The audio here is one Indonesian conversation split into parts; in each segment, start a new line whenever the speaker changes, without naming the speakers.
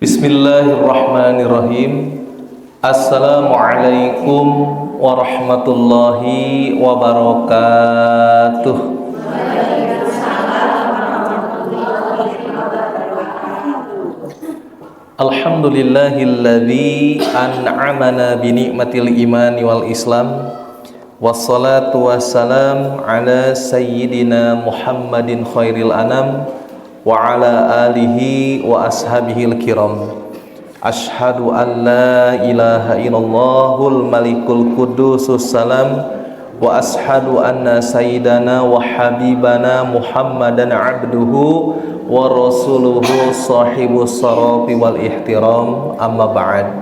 Bismillahirrahmanirrahim. Assalamualaikum warahmatullahi wabarakatuh. Alhamdulillahilladzi an'amana bi ni'matil imani wal islam. Wassalatu wassalam ala sayyidina Muhammadin khairil anam wa ala alihi wa ashabihil kiram. Ashhadu an la ilaha illallahul malikul qudusus salam wa ashhadu anna sayyidana wa habibana Muhammadan abduhu wa rasuluhu sahibus sarafi wal ihtiram, amma ba'd.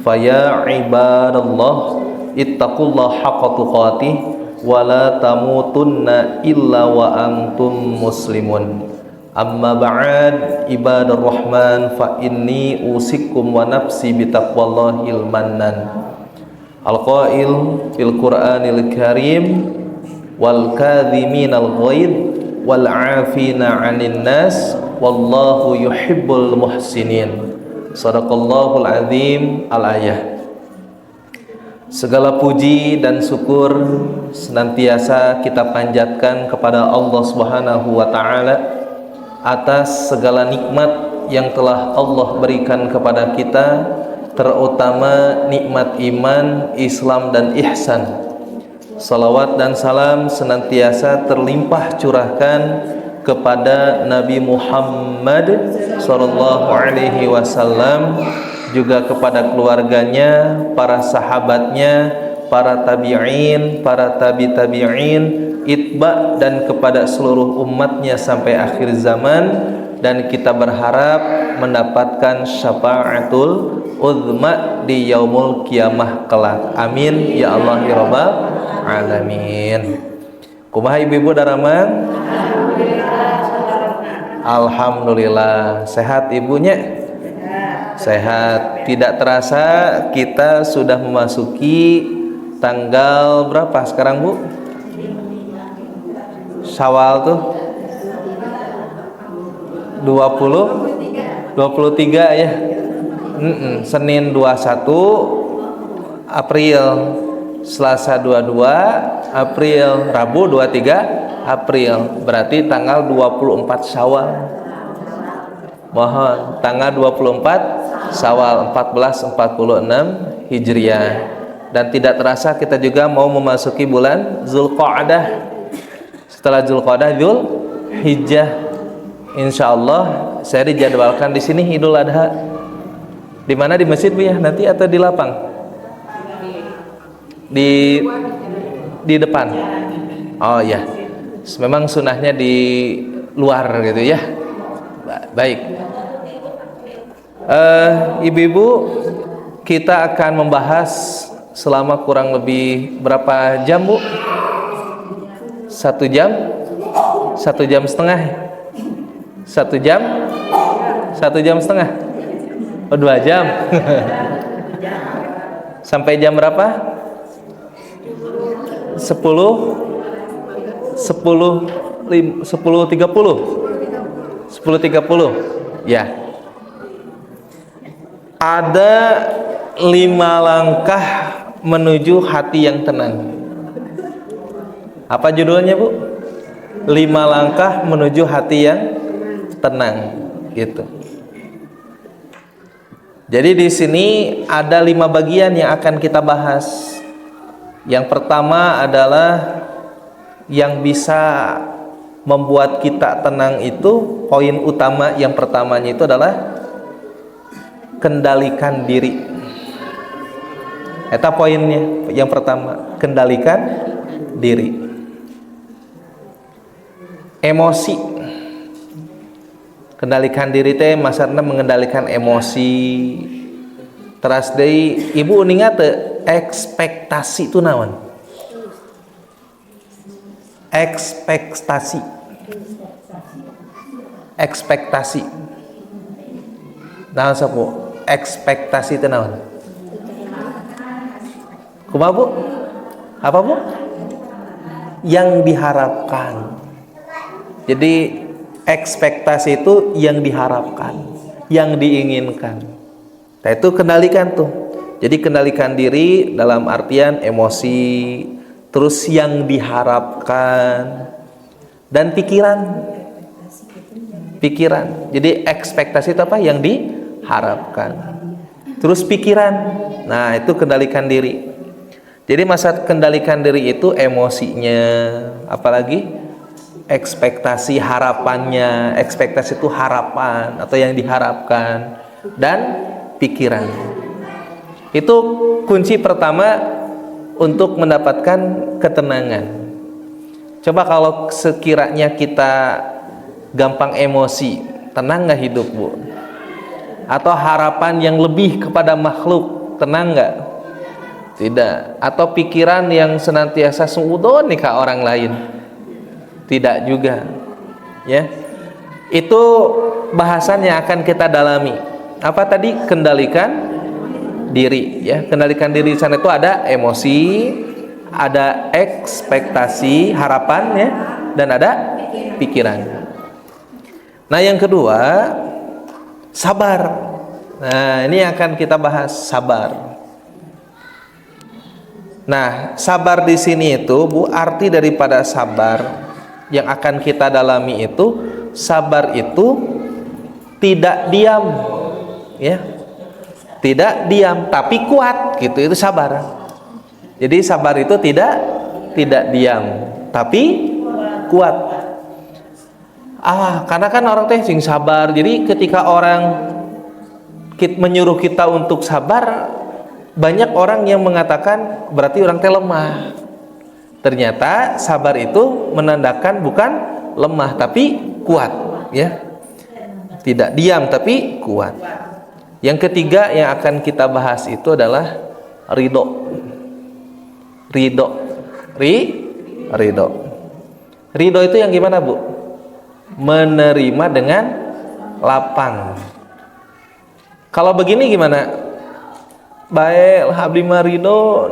Faya ibadallah ittaqullaha haqqa tuqatih wa la tamutunna illa wa antum muslimun. Amma ba'd, ibadur rahman, fa inni usikum wa nafsi bitaqwallahil mannan. Al-qail fil Qur'anil Karim, wal kadhiminal ghaidh wal 'afina 'anil nas wallahu yuhibbul muhsinin. Shadaqallahul azim. Al-ayah. Segala puji dan syukur senantiasa kita panjatkan kepada Allah Subhanahu wa taala atas segala nikmat yang telah Allah berikan kepada kita, terutama nikmat iman, Islam dan ihsan. Salawat dan salam senantiasa terlimpah curahkan kepada Nabi Muhammad sallallahu alaihi wasallam, juga kepada keluarganya, para sahabatnya, para tabi'in, para tabi'in, itba, dan kepada seluruh umatnya sampai akhir zaman. Dan kita berharap mendapatkan syafaatul uzma di yaumul kiamah kelak. Amin ya Allah ya Rabbal alamin. Kumaha ibu-ibu darama? Alhamdulillah. Sehat ibunya? Sehat. Tidak terasa kita sudah memasuki tanggal berapa sekarang, Bu? Syawal tuh 23 ya. Senin 21 April, Selasa 22 April, Rabu 23 April. Berarti tanggal 24 Syawal. Mohon tanggal 24 Syawal 1446 Hijriah. Dan tidak terasa kita juga mau memasuki bulan Zulqa'dah. Setelah Zulqa'dah, Dzulhijjah. Insyaallah saya dijadwalkan di sini Idul Adha. Di mana, di masjid Bu ya nanti atau di lapang? Di depan. Oh ya. Memang sunahnya di luar gitu ya. Baik. Ibu-ibu, kita akan membahas selama kurang lebih berapa jam, Bu? 1 jam? 1 jam setengah? 1 jam? 1 jam setengah? Oh, 2 jam? Sampai jam berapa? 10:30? 10:30 ya. Ada 5 langkah menuju hati yang tenang. Apa judulnya, Bu? 5 langkah menuju hati yang tenang gitu. Jadi di sini ada 5 bagian yang akan kita bahas. Yang pertama adalah yang bisa membuat kita tenang itu, poin utama yang pertamanya itu adalah kendalikan diri. Eta poinnya yang pertama, kendalikan diri. Emosi. Kendalikan diri teh maksudna mengendalikan emosi. Teras deui ibu ningat teu ekspektasi itu naon? Ekspektasi. Naon sapu? Ekspektasi itu naon? Kumaha, Bu? Apa, Bu? Yang diharapkan. Jadi ekspektasi itu yang diharapkan. yang diinginkan. Nah itu kendalikan tuh. Jadi kendalikan diri dalam artian emosi, terus yang diharapkan, dan pikiran. Jadi ekspektasi itu apa? Yang diharapkan. Terus pikiran. Nah itu kendalikan diri. Jadi masa kendalikan diri itu emosinya, apalagi ekspektasi harapannya. Ekspektasi itu harapan atau yang diharapkan, dan pikiran. Itu kunci pertama untuk mendapatkan ketenangan. Coba kalau sekiranya kita gampang emosi, tenang nggak hidup, Bu? Atau harapan yang lebih kepada makhluk, tenang nggak? Tidak. Atau pikiran yang senantiasa suudon nih ke orang lain, tidak juga. Ya, itu bahasan yang akan kita dalami. Apa tadi? Kendalikan diri. Ya, kendalikan diri di sana itu ada emosi, ada ekspektasi, harapan, ya, dan ada pikiran. Nah, yang kedua, sabar. Nah, ini akan kita bahas sabar. Nah, sabar di sini itu, Bu, arti daripada sabar yang akan kita dalami itu, sabar itu tidak diam, ya, tidak diam tapi kuat, gitu. Itu sabar. Jadi sabar itu tidak diam tapi kuat. Karena kan orang teh sing sabar. Jadi ketika orang menyuruh kita untuk sabar, banyak orang yang mengatakan berarti orang teh lemah. Ternyata sabar itu menandakan bukan lemah tapi kuat, ya. Tidak diam tapi kuat. Yang ketiga yang akan kita bahas itu adalah ridho. Ridho itu yang gimana, Bu? Menerima dengan lapang. Kalau begini gimana? Baik, abdi mah ridho,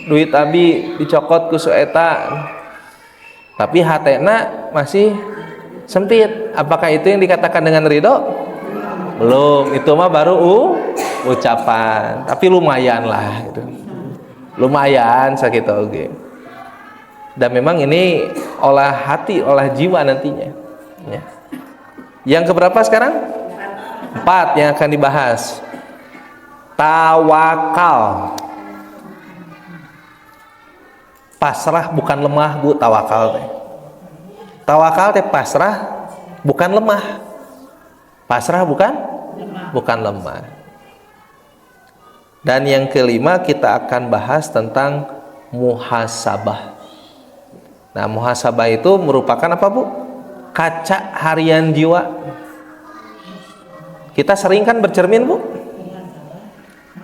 duit abi dicokot ku sueta, tapi hatena masih sempit. Apakah itu yang dikatakan dengan ridho? Belum, itu mah baru ucapan. Tapi lumayan lah, gitu. Lumayan sakit oge. Dan memang ini olah hati, olah jiwa nantinya, ya. Yang keberapa sekarang? 4 yang akan dibahas. Tawakal. Pasrah bukan lemah, Bu. Tawakal teh. Tawakal teh pasrah bukan lemah. Pasrah bukan lemah. Dan yang kelima kita akan bahas tentang muhasabah. Nah, muhasabah itu merupakan apa, Bu? Kaca harian jiwa. Kita sering kan bercermin, Bu?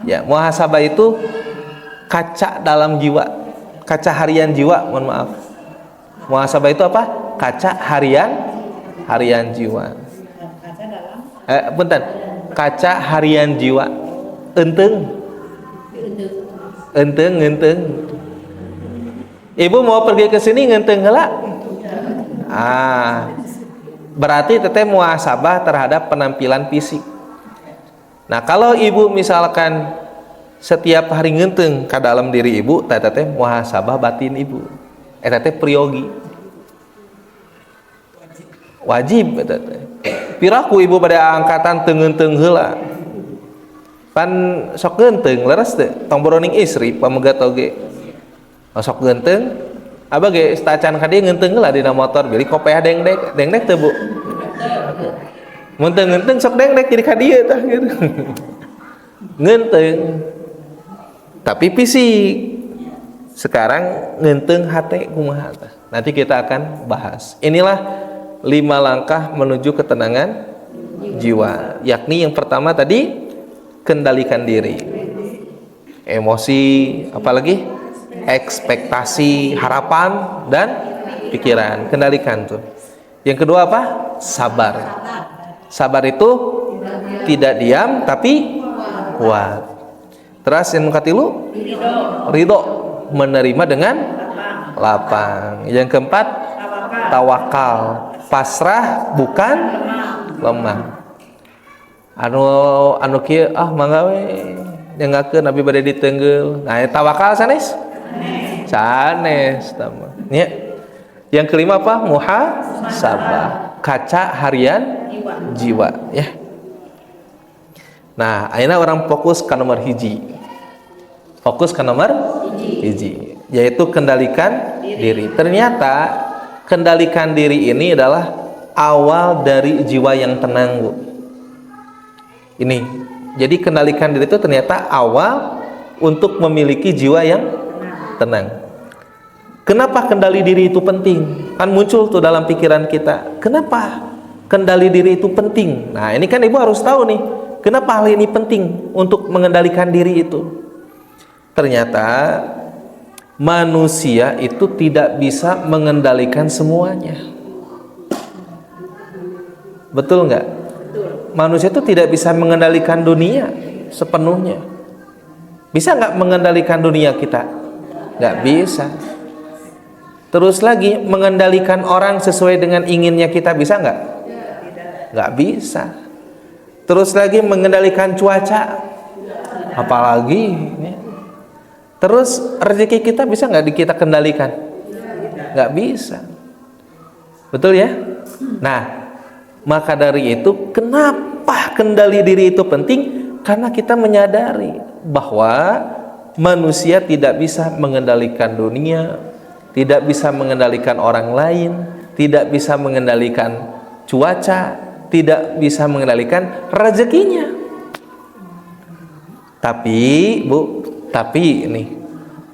Ya, muhasabah itu kaca dalam jiwa, kaca harian jiwa. Mohon maaf. Muhasabah itu apa? Kaca harian jiwa. Bentar. Kaca harian jiwa. Enteng. Ibu mau pergi ke sini ngenteng heula? Berarti teteh muhasabah terhadap penampilan fisik. Nah, kalau ibu misalkan setiap hari ngenteng ke dalam diri ibu, teteh muhasabah batin ibu. Teteh priyogi. Wajib teteh. Piraku ibu pada angkatan teu-ngenteng heula. Pan sok ngenteng leres teh tong boroning istri pamegat oge. Sok ngenteng abah ge stacan ka dieu ngenteng heula dina motor beli kopiah dengdek teu, Bu? Mun teu ngenteng sok dengdek jadi ka dieu tah gitu. Ngenteng tapi fisik. Sekarang ngenteng hate kumaha tah. Nanti kita akan bahas. Inilah 5 langkah menuju ketenangan jiwa. Yakni yang pertama tadi kendalikan diri. Emosi, apalagi ekspektasi, harapan dan pikiran. Kendalikan tuh. Yang kedua apa? Sabar. Sabar itu tidak diam tapi kuat. Terus yang ketilu? Ridho. Menerima dengan lapang. Yang keempat? Tawakal. Pasrah bukan lemah. anu kieu mangga we nyengakeun abi bade ditenggel. Nah, tawakal sanes? Sanes tama. Nya. Yang kelima apa? Muhasabah. Kaca harian jiwa, ya. Nah, ayeuna orang fokus ke nomor hiji. Fokus ke nomor hiji, yaitu kendalikan diri. Ternyata kendalikan diri ini adalah awal dari jiwa yang tenang, Bu. Ini. Jadi kendalikan diri itu ternyata awal untuk memiliki jiwa yang tenang. Kenapa kendali diri itu penting? Kan muncul tuh dalam pikiran kita. Kenapa kendali diri itu penting? Nah, ini kan Ibu harus tahu nih. Kenapa hal ini penting untuk mengendalikan diri itu? Ternyata manusia itu tidak bisa mengendalikan semuanya. Betul nggak? Manusia itu tidak bisa mengendalikan dunia sepenuhnya. Bisa nggak mengendalikan dunia kita? Nggak bisa. Terus lagi, mengendalikan orang sesuai dengan inginnya kita bisa nggak? Nggak bisa. Terus lagi, mengendalikan cuaca, apalagi. Terus rezeki kita bisa nggak kita kendalikan? Nggak bisa. Betul ya? Nah, maka dari itu, kenapa kendali diri itu penting? Karena kita menyadari bahwa manusia tidak bisa mengendalikan dunia, tidak bisa mengendalikan orang lain, tidak bisa mengendalikan cuaca, tidak bisa mengendalikan rezekinya. Tapi, Bu, ini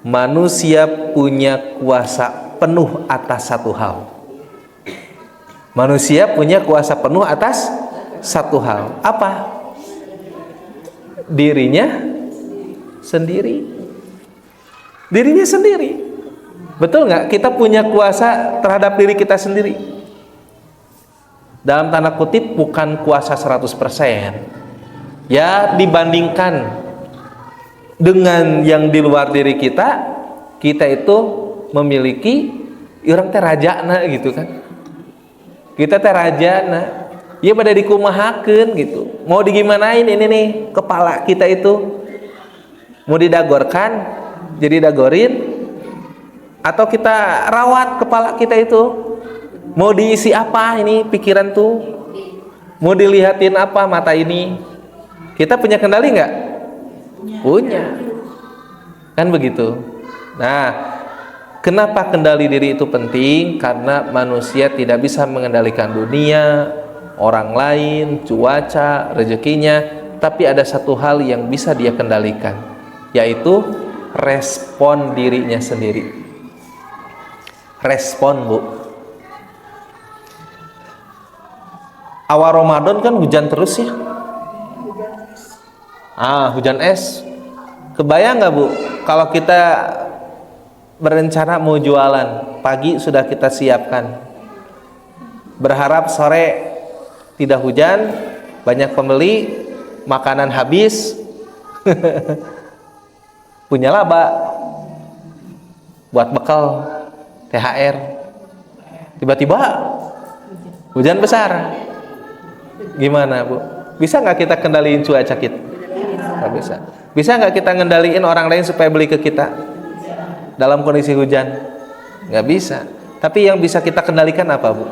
manusia punya kuasa penuh atas satu hal. Manusia punya kuasa penuh atas satu hal. Apa? Dirinya sendiri. Dirinya sendiri. Betul nggak? Kita punya kuasa terhadap diri kita sendiri. Dalam tanda kutip, bukan kuasa 100%. Ya, dibandingkan dengan yang di luar diri kita, kita itu memiliki orang teh rajana gitu kan. Kita teh rajana, ya pada dikumahakeun gitu. Mau digimanain ini nih kepala kita itu? Mau didagorkan, jadi dagorin, atau kita rawat kepala kita itu? Mau diisi apa ini pikiran tuh? Mau dilihatin apa mata ini? Kita punya kendali nggak? Punya. Kan begitu. Nah, kenapa kendali diri itu penting? Karena manusia tidak bisa mengendalikan dunia, orang lain, cuaca, rezekinya, tapi ada satu hal yang bisa dia kendalikan, yaitu respon dirinya sendiri. Respon, Bu. Awal Ramadan kan hujan terus ya. Hujan es. Kebayang nggak, Bu, kalau kita berencana mau jualan, pagi sudah kita siapkan, berharap sore tidak hujan, banyak pembeli, makanan habis, punya laba buat bekal THR. Tiba-tiba hujan besar. Gimana, Bu? Bisa nggak kita kendaliin cuaca kita? Nggak bisa. Bisa nggak kita ngendaliin orang lain supaya beli ke kita dalam kondisi hujan? Nggak bisa. Tapi yang bisa kita kendalikan apa, Bu?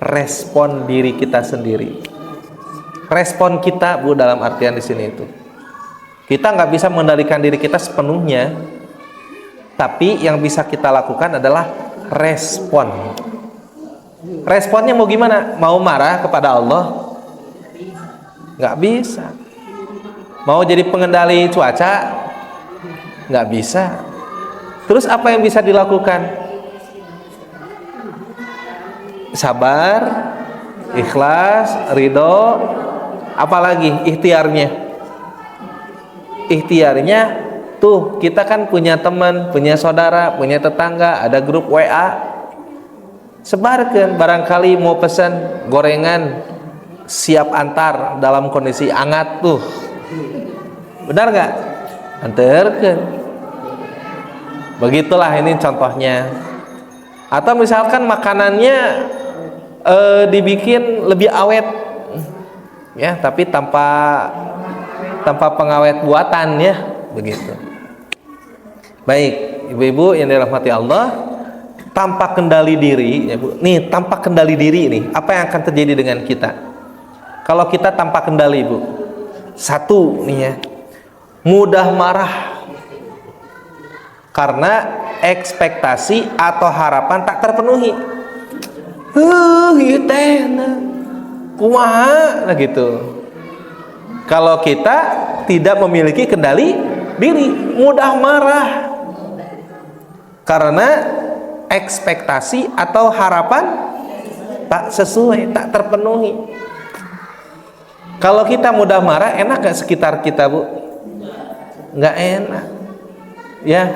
Respon diri kita sendiri. Respon kita, Bu, dalam artian di sini itu, kita nggak bisa mengendalikan diri kita sepenuhnya, tapi yang bisa kita lakukan adalah respon. Responnya mau gimana? Mau marah kepada Allah? Nggak bisa. Mau jadi pengendali cuaca? Nggak bisa. Terus apa yang bisa dilakukan? Sabar, ikhlas, ridho, apalagi ikhtiarnya. Ikhtiarnya tuh, kita kan punya teman, punya saudara, punya tetangga, ada grup WA. Sebarkan, barangkali mau pesan gorengan siap antar dalam kondisi hangat tuh. Benar nggak? Antarkan. Begitulah ini contohnya. Atau misalkan makanannya dibikin lebih awet, ya, tapi tanpa pengawet buatan ya, begitu. Baik, ibu-ibu yang dirahmati Allah, tanpa kendali diri ya Bu. Nih, tanpa kendali diri nih, apa yang akan terjadi dengan kita? Kalau kita tanpa kendali, Bu. Satu nih ya, mudah marah karena ekspektasi atau harapan tak terpenuhi. Ieu teh kumaha nah gitu. Kalau kita tidak memiliki kendali diri, mudah marah karena ekspektasi atau harapan tak sesuai, tak terpenuhi. Kalau kita mudah marah, enak gak sekitar kita, Bu? Nggak enak ya,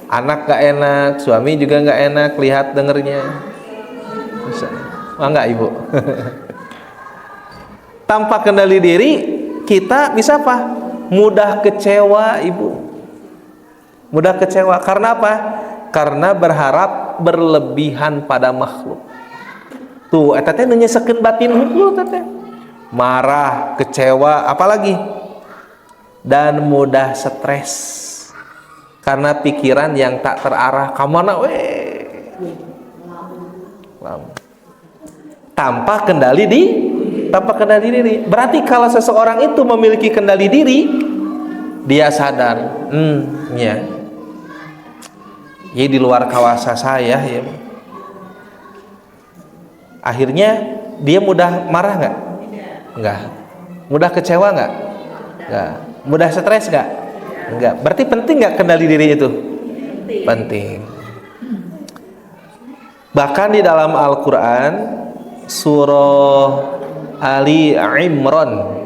anak gak enak, suami juga gak enak lihat dengernya. Enggak Ibu? Tanpa kendali diri kita bisa apa? Mudah kecewa Ibu. Mudah kecewa karena apa? Karena berharap berlebihan pada makhluk. Tuh, eta teh nyesekeun batin hukul teh. Marah, kecewa, apalagi? Dan mudah stres karena pikiran yang tak terarah. Kamana we? Tanpa kendali diri. Berarti kalau seseorang itu memiliki kendali diri, dia sadar, ya, di luar kawasan saya ya. Akhirnya dia mudah marah nggak? Nggak. Mudah kecewa nggak? Nggak. Mudah stres nggak? Nggak. Berarti penting nggak kendali diri itu? Penting. Bahkan di dalam Al-Quran surah Ali Imran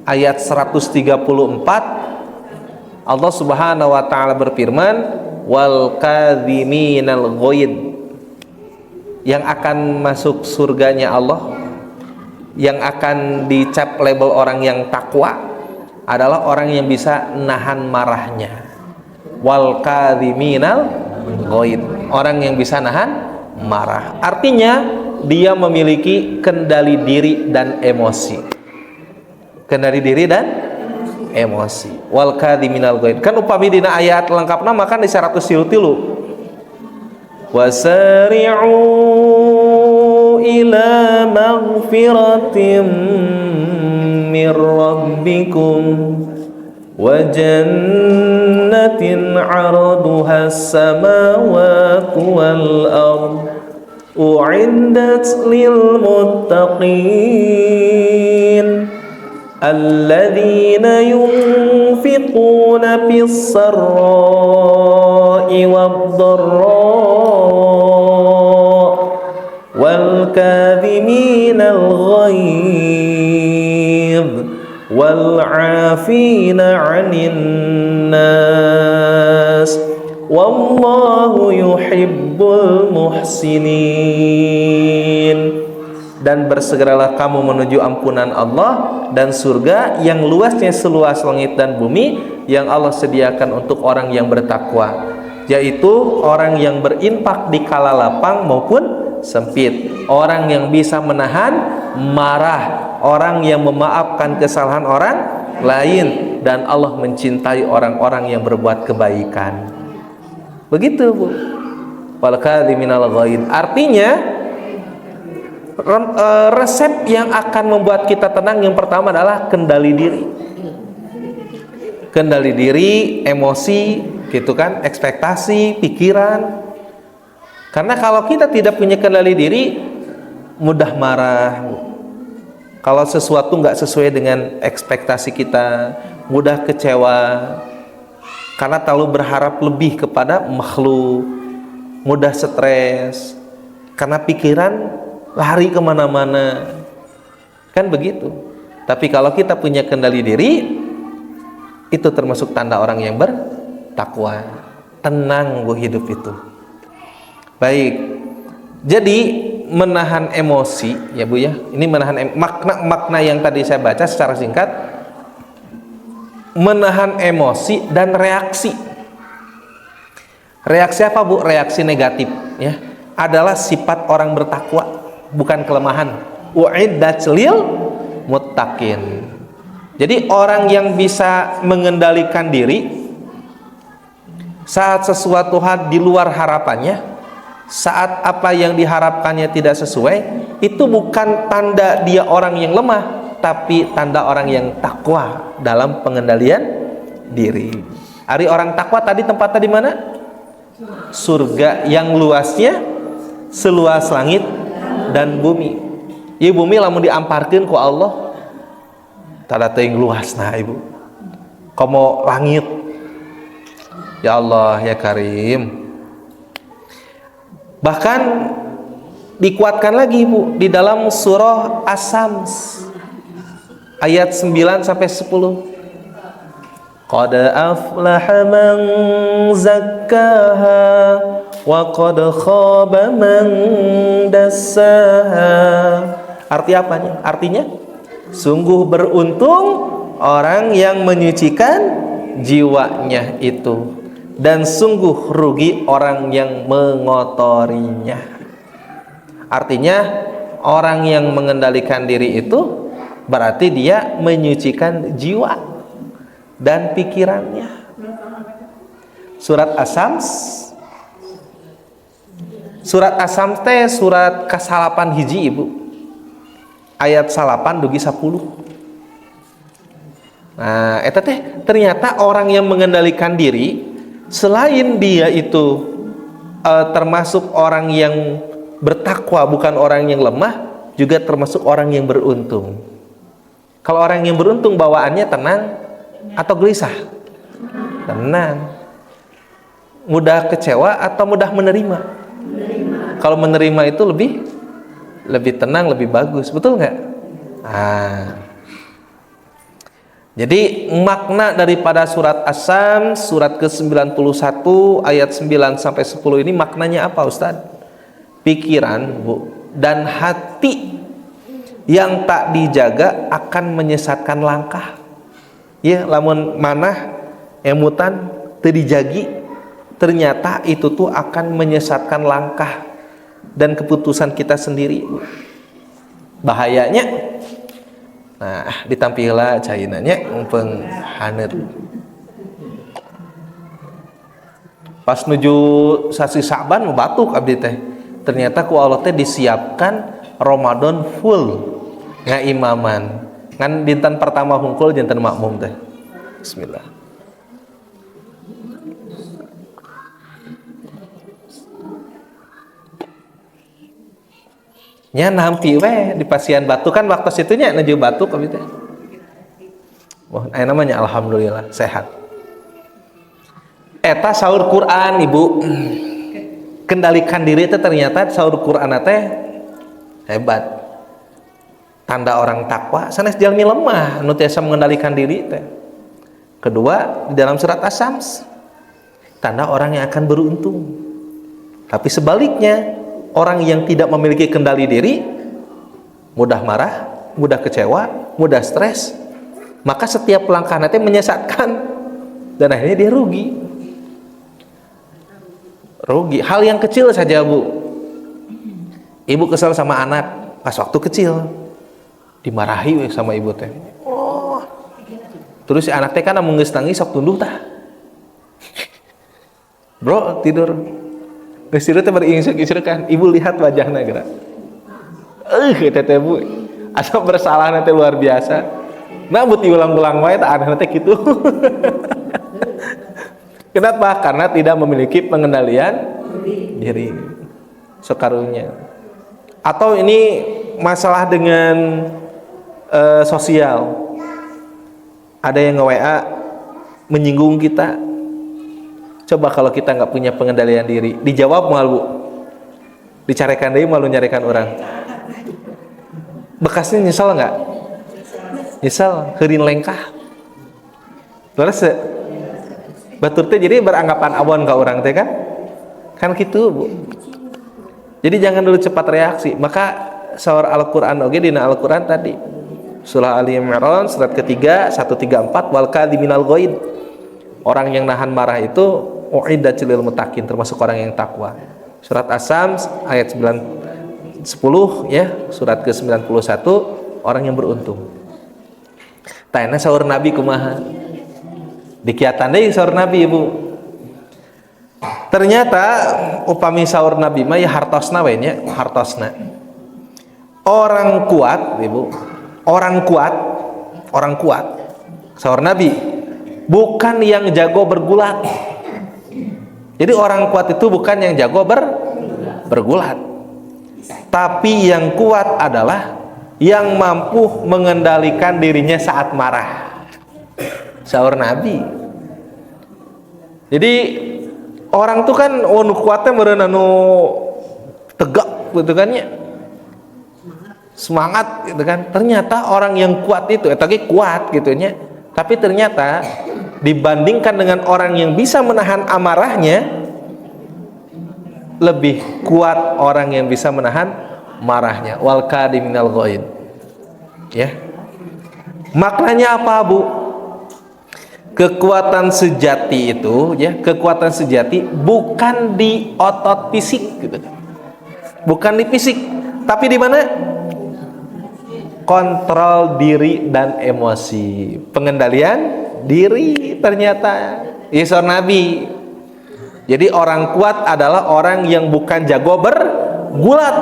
ayat 134 Allah Subhanahu wa taala berfirman, wal kadhiminal ghaid, yang akan masuk surganya Allah, yang akan dicap label orang yang takwa adalah orang yang bisa nahan marahnya. Wal kadhiminal ghaid, orang yang bisa nahan marah. Artinya dia memiliki kendali diri dan emosi. Kendali diri dan emosi. Wal kadhiminal ghaid. Kan upami dina ayat lengkapna makan di 133. Wasari'u ila maghfiratin mir rabbikum wa jannatin 'arduha as-samawati wal ard u'iddat lil muttaqin alladzina yunfiquna fis sarra'i wad dharra wal kadhiminal ghaidh wal 'afina 'anil nas wallahu yuhibbul muhsinin. Dan bersegeralah kamu menuju ampunan Allah dan surga yang luasnya seluas langit dan bumi yang Allah sediakan untuk orang yang bertakwa, yaitu orang yang berinfak di kala lapang maupun sempit, orang yang bisa menahan marah, orang yang memaafkan kesalahan orang lain, dan Allah mencintai orang-orang yang berbuat kebaikan. Begitu Bu. Wal kadhiminal ghaid. Artinya resep yang akan membuat kita tenang yang pertama adalah kendali diri. Kendali diri, emosi, gitu kan, ekspektasi, pikiran. Karena kalau kita tidak punya kendali diri, mudah marah. Kalau sesuatu nggak sesuai dengan ekspektasi kita, mudah kecewa. Karena terlalu berharap lebih kepada makhluk, mudah stres. Karena pikiran lari kemana-mana, kan begitu. Tapi kalau kita punya kendali diri, itu termasuk tanda orang yang bertakwa. Tenang Bu hidup itu. Baik, jadi menahan emosi ya Bu ya. Ini menahan makna yang tadi saya baca secara singkat. Menahan emosi dan reaksi. Reaksi apa Bu? Reaksi negatif ya. Adalah sifat orang bertakwa, bukan kelemahan. U'iddat lil muttaqin. Jadi orang yang bisa mengendalikan diri saat sesuatu hal di luar harapannya, saat apa yang diharapkannya tidak sesuai, itu bukan tanda dia orang yang lemah, tapi tanda orang yang takwa dalam pengendalian diri. Ari orang takwa tadi tempatnya di mana? Surga yang luasnya seluas langit dan bumi. Ieu bumi lamun diamparkeun ku Allah tada teuing luasna ibu. Komo langit. Ya Allah ya Karim. Bahkan dikuatkan lagi Ibu di dalam surah As-Sams ayat 9 sampai 10. Qad aflaha man zakkaha wa qad khaba man dassaha. Arti apanya? Artinya sungguh beruntung orang yang menyucikan jiwanya itu, dan sungguh rugi orang yang mengotorinya. Artinya orang yang mengendalikan diri itu berarti dia menyucikan jiwa dan pikirannya. Surat As-Sams, surat As-Sams teh surat kasalapan hiji Ibu, ayat salapan dugi 10. Nah eta teh ternyata orang yang mengendalikan diri, selain dia itu termasuk orang yang bertakwa, bukan orang yang lemah, juga termasuk orang yang beruntung. Kalau orang yang beruntung bawaannya tenang atau gelisah? Tenang. Mudah kecewa atau mudah menerima? Kalau menerima itu lebih tenang, lebih bagus, betul nggak? Jadi makna daripada surat As-Sams surat ke-91 ayat 9 sampai 10 ini maknanya apa Ustaz? Pikiran Bu dan hati yang tak dijaga akan menyesatkan langkah. Ya, lamun manah emutan teu dijagi, ternyata itu tuh akan menyesatkan langkah dan keputusan kita sendiri. Bahayanya. Nah, ditampillah cainanya mumpung hanet. Pas nuju sasi Sa'ban batuk abdi teh. Ternyata ku Allah teh disiapkan Ramadan full ngaimaman. Ngan dinten pertama hungkul dinten makmum teh. Bismillah. Nya nampi we di pasien batuk kan waktu situnya nuju batuk abdi teh. Wah, namanya alhamdulillah sehat. Eta saur Quran Ibu. Kendalikan diri teh ternyata saur Quran teh hebat. Tanda orang takwa sanes jalmi lemah nu tiasa mengendalikan diri teh. Kedua, di dalam surat As-Sams tanda orang yang akan beruntung. Tapi sebaliknya, orang yang tidak memiliki kendali diri mudah marah, mudah kecewa, mudah stres. Maka setiap langkah nanti menyesatkan dan akhirnya dia rugi. Rugi. Hal yang kecil saja Bu. Ibu kesal sama anak pas waktu kecil. Dimarahi sama ibu teh. Oh. Terus si anak teh kan mun geus nangis sok tunduh tah. Bro, tidur. Geus tidur teh bari ingseuk-ingseuk ibu lihat wajahna geura. Eta teh Bu. Asa bersalahna teh luar biasa. Nah, buat diulang-ulang wae tah aneh teh kitu. Kenapa? Karena tidak memiliki pengendalian diri. Sekarunya. Atau ini masalah dengan sosial. Ada yang nge-WA menyinggung kita. Coba kalau kita nggak punya pengendalian diri, dijawab malu, dicarekan deui malu nyarekan orang. Bekasnya nyesel nggak? Nyesel, heurin lengkah. Terus batur teh jadi beranggapan awon ka orang teh kan? Kan gitu Bu. Jadi jangan dulu cepat reaksi. Maka saur Al-Qur'an oge dina Al-Qur'an tadi Surah Ali Imran surat ketiga 134 wal kadhiminal ghaid. Orang yang nahan marah itu uiddat lil muttaqin, termasuk orang yang takwa. Surat As-Sams ayat 10 ya, surat ke-91 orang yang beruntung. Tanya sahur Nabi kumaha? Dikiatan deui sahur Nabi Ibu. Ternyata upami sahur Nabi mah ya hartosna we nya, hartosna. Orang kuat Ibu, orang kuat sahur Nabi bukan yang jago bergulat. Jadi orang kuat itu bukan yang jago bergulat, tapi yang kuat adalah yang mampu mengendalikan dirinya saat marah. Sahur Nabi. Jadi orang tuh kan nu kuatnya meureun anu tegak gitu kan ya. Semangat gitu kan. Ternyata orang yang kuat itu eta ge kuat gitu nya. Tapi ternyata dibandingkan dengan orang yang bisa menahan amarahnya, lebih kuat orang yang bisa menahan marahnya. Wal kadiminal ghaid. Ya. Maknanya apa, Bu? Kekuatan sejati itu, ya, kekuatan sejati bukan di otot fisik gitu. Bukan di fisik, tapi di mana? Kontrol diri dan emosi, pengendalian diri ternyata Isor Nabi. Jadi orang kuat adalah orang yang bukan jago bergulat,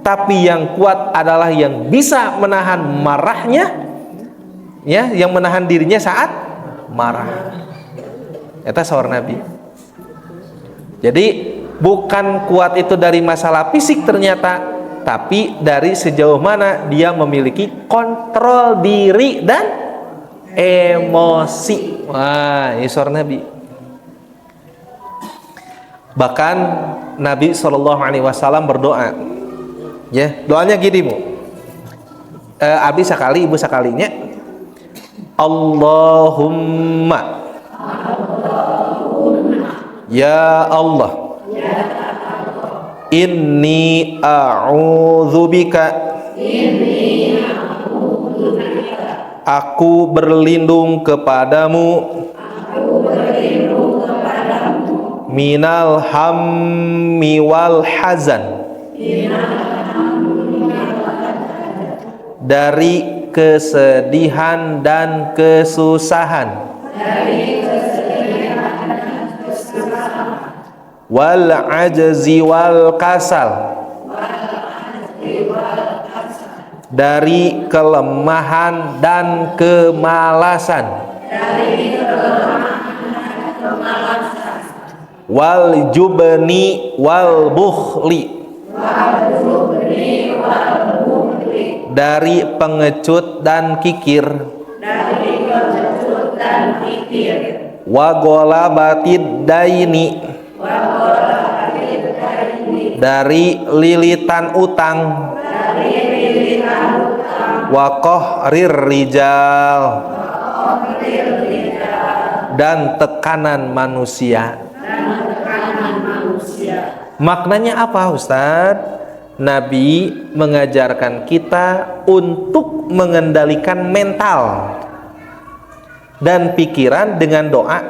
tapi yang kuat adalah yang bisa menahan marahnya, ya, yang menahan dirinya saat marah. Eta sahur Nabi. Jadi bukan kuat itu dari masalah fisik ternyata, tapi dari sejauh mana dia memiliki kontrol diri dan emosi. Wah, ini sahur Nabi. Bahkan Nabi SAW berdoa, ya, doanya gini, Bu. Abi sekali, ibu sekalinya. Allahumma, ya Allah, inni a'udzubika, aku berlindung kepadamu, minal hammi wal hazan, dari kesedihan dan kesusahan, wal ajzi wal kasal, dari kelemahan dan kemalasan, wal jubni wal bukhli, dari pengecut dan kikir, wa golabatid daini, dari lilitan utang, wa qahrir rijal, dan tekanan manusia. Maknanya apa, Ustadz? Nabi mengajarkan kita untuk mengendalikan mental dan pikiran dengan doa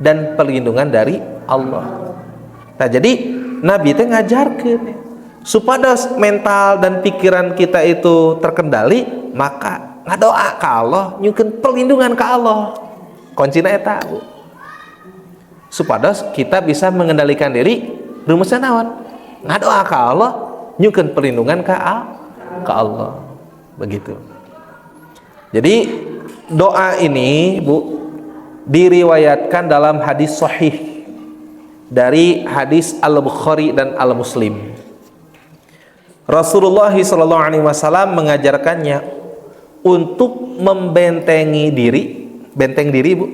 dan perlindungan dari Allah. Nah, jadi Nabi itu ngajarkan supaya mental dan pikiran kita itu terkendali, maka ngadoa ke Allah, nyukeun perlindungan ke Allah. Kuncina eta, Bu. Supaya kita bisa mengendalikan diri, rumusnya naon? Ngadoa ke Allah, nyukeun perlindungan ke Allah. Begitu. Jadi doa ini, Bu, diriwayatkan dalam hadis sahih dari hadis Al-Bukhari dan Al-Muslim. Rasulullah SAW mengajarkannya untuk membentengi diri, benteng diri, Bu,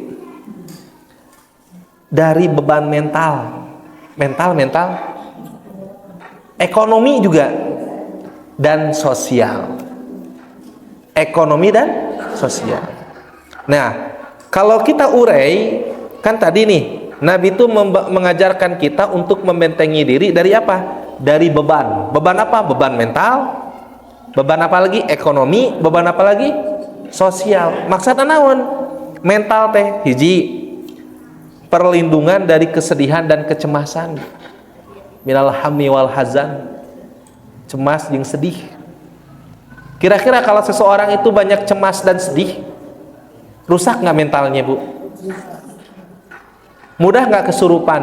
dari beban mental, ekonomi juga, dan sosial. Ekonomi dan sosial. Nah, kalau kita urai, kan tadi nih, Nabi itu mengajarkan kita untuk membentengi diri dari apa? Dari beban. Beban apa? Beban mental. Beban apa lagi? Ekonomi. Beban apa lagi? Sosial. Maksudnya naon? Mental teh hiji, perlindungan dari kesedihan dan kecemasan. Minal hammi wal hazan, cemas yang sedih. Kira-kira kalau seseorang itu banyak cemas dan sedih, Rusak nggak mentalnya, Bu? Mudah nggak kesurupan?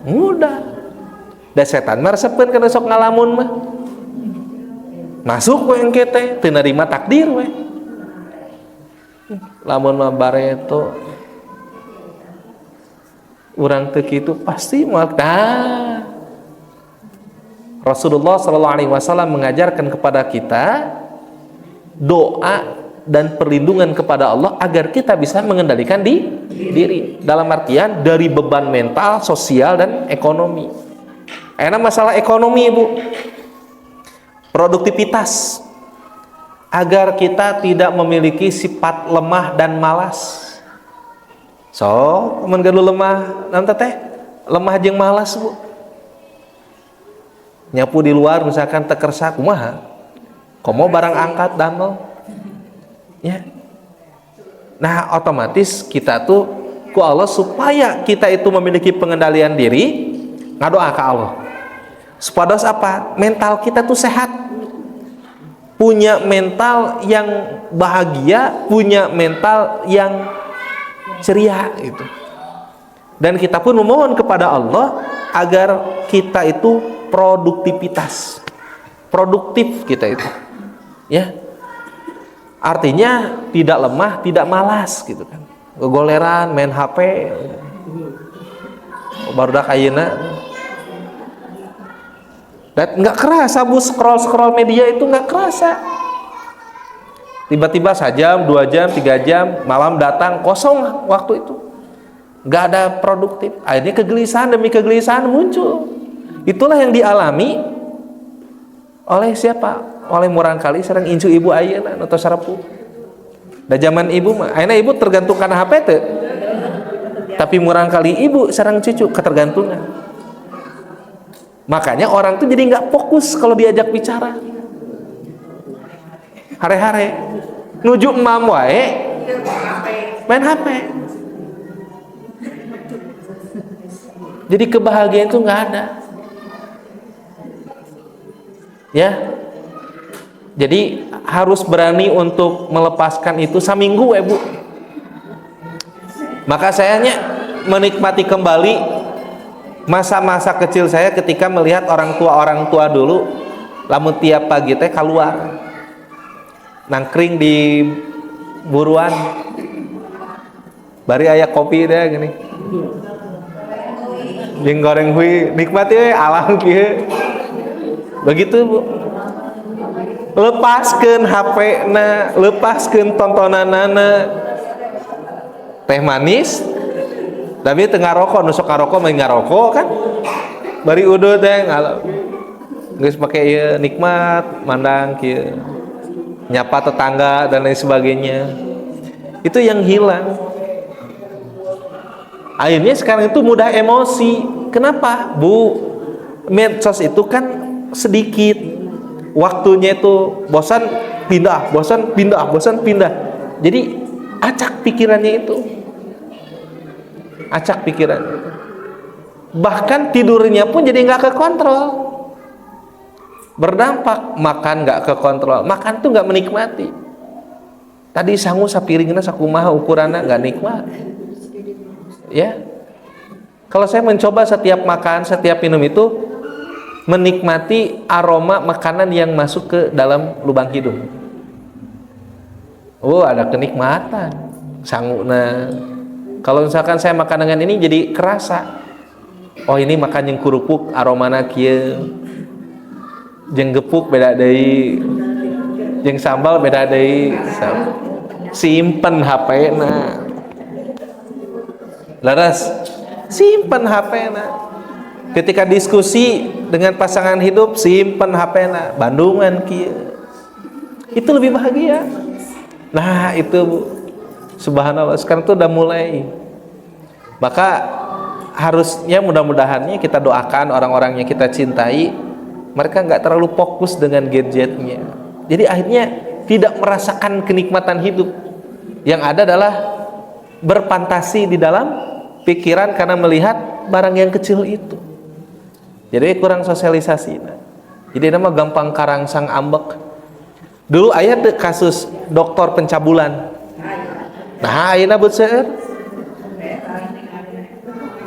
Mudah. Da setan mah resepkeun kana sok ngalamun mah. Masuk we engke teh, teu narima takdir we. Lamun mah bareto urang teu kitu pasti moal. Nah, Rasulullah sallallahu alaihi wasallam mengajarkan kepada kita doa dan perlindungan kepada Allah agar kita bisa mengendalikan diri. Dalam artian dari beban mental, sosial dan ekonomi. Enak masalah ekonomi, Ibu. Produktivitas. Agar kita tidak memiliki sifat lemah dan malas. So, mun gaduh lemah, nanti teh lemah jeung malas, Bu. Nyapu di luar misalkan tekersa kumaha? Komo barang angkat damel. Ya. Nah, otomatis kita tuh ku Allah supaya kita itu memiliki pengendalian diri, ngadoa ke Allah. Supados apa? Mental kita tuh sehat. Punya mental yang bahagia, punya mental yang ceria gitu. Dan kita pun memohon kepada Allah agar kita itu produktivitas. Produktif kita itu. Ya. Artinya tidak lemah, tidak malas gitu kan. Gogoleran, main HP. Barudak ayeuna. Dan nggak kerasa, Bu, scroll media itu nggak kerasa. Tiba-tiba sajam, 2 jam, 3 jam, malam datang kosong waktu itu. Nggak ada produktif. Akhirnya kegelisahan demi kegelisahan muncul. Itulah yang dialami oleh siapa? Oleh murangkali sareng incu ibu ayeuna atau sarepu. Da zaman ibu mah, ayeuna ibu tergantung kana HP teu. Tapi murangkali ibu sareng cucu ketergantungan. Makanya orang tuh jadi nggak fokus kalau diajak bicara. Hare-hare nuju emam wae main HP. Jadi kebahagiaan itu nggak ada. Ya. Jadi harus berani untuk melepaskan itu saminggu, Bu. Maka sayanya menikmati kembali masa-masa kecil saya ketika melihat orang tua dulu lamun tiap pagi teh keluar nangkring di buruan bari aya kopi deh gini jeung goreng hui nikmati we alam kieu begitu, Bu. Lepaskeun HP-na, lepaskeun tontonanana, teh manis tapi tengah rokok, nusuk ngarokok main ngarokok kan bari udut teh geus make ieu nikmat mandang kieu nyapa tetangga dan lain sebagainya. Itu yang hilang. Akhirnya sekarang itu mudah emosi. Kenapa, Bu? Medsos itu kan sedikit waktunya, itu bosan pindah, bosan pindah, bosan pindah. Jadi acak pikirannya itu. Acak pikiran. Bahkan tidurnya pun jadi nggak kekontrol. Berdampak makan nggak kekontrol. Makan tuh nggak menikmati. Tadi sangu sapiringna sakumaha ukuranna nggak nikmat. Ya. Kalau saya mencoba setiap makan, setiap minum itu menikmati aroma makanan yang masuk ke dalam lubang hidung. Oh, ada kenikmatan. Sanguna. Kalau misalkan saya makan dengan ini jadi kerasa. Oh, ini makan yang kurupuk aromana kieu. Jeung gepuk beda deui. Jeung sambal beda deui. Simpen HP-na. Laras, simpen HP-na. Ketika diskusi dengan pasangan hidup, simpen HP-na. Bandungan kieu. Itu lebih bahagia. Nah, itu, Bu. Subhanallah, sekarang itu udah mulai. Maka harusnya mudah-mudahannya kita doakan orang-orang yang kita cintai, mereka nggak terlalu fokus dengan gadgetnya. Jadi akhirnya tidak merasakan kenikmatan hidup. Yang ada adalah berfantasi di dalam pikiran karena melihat barang yang kecil itu. Jadi kurang sosialisasi. Jadi nama gampang karangsang ambek. Dulu aya kasus dokter pencabulan. Nah ayeuna beut seueur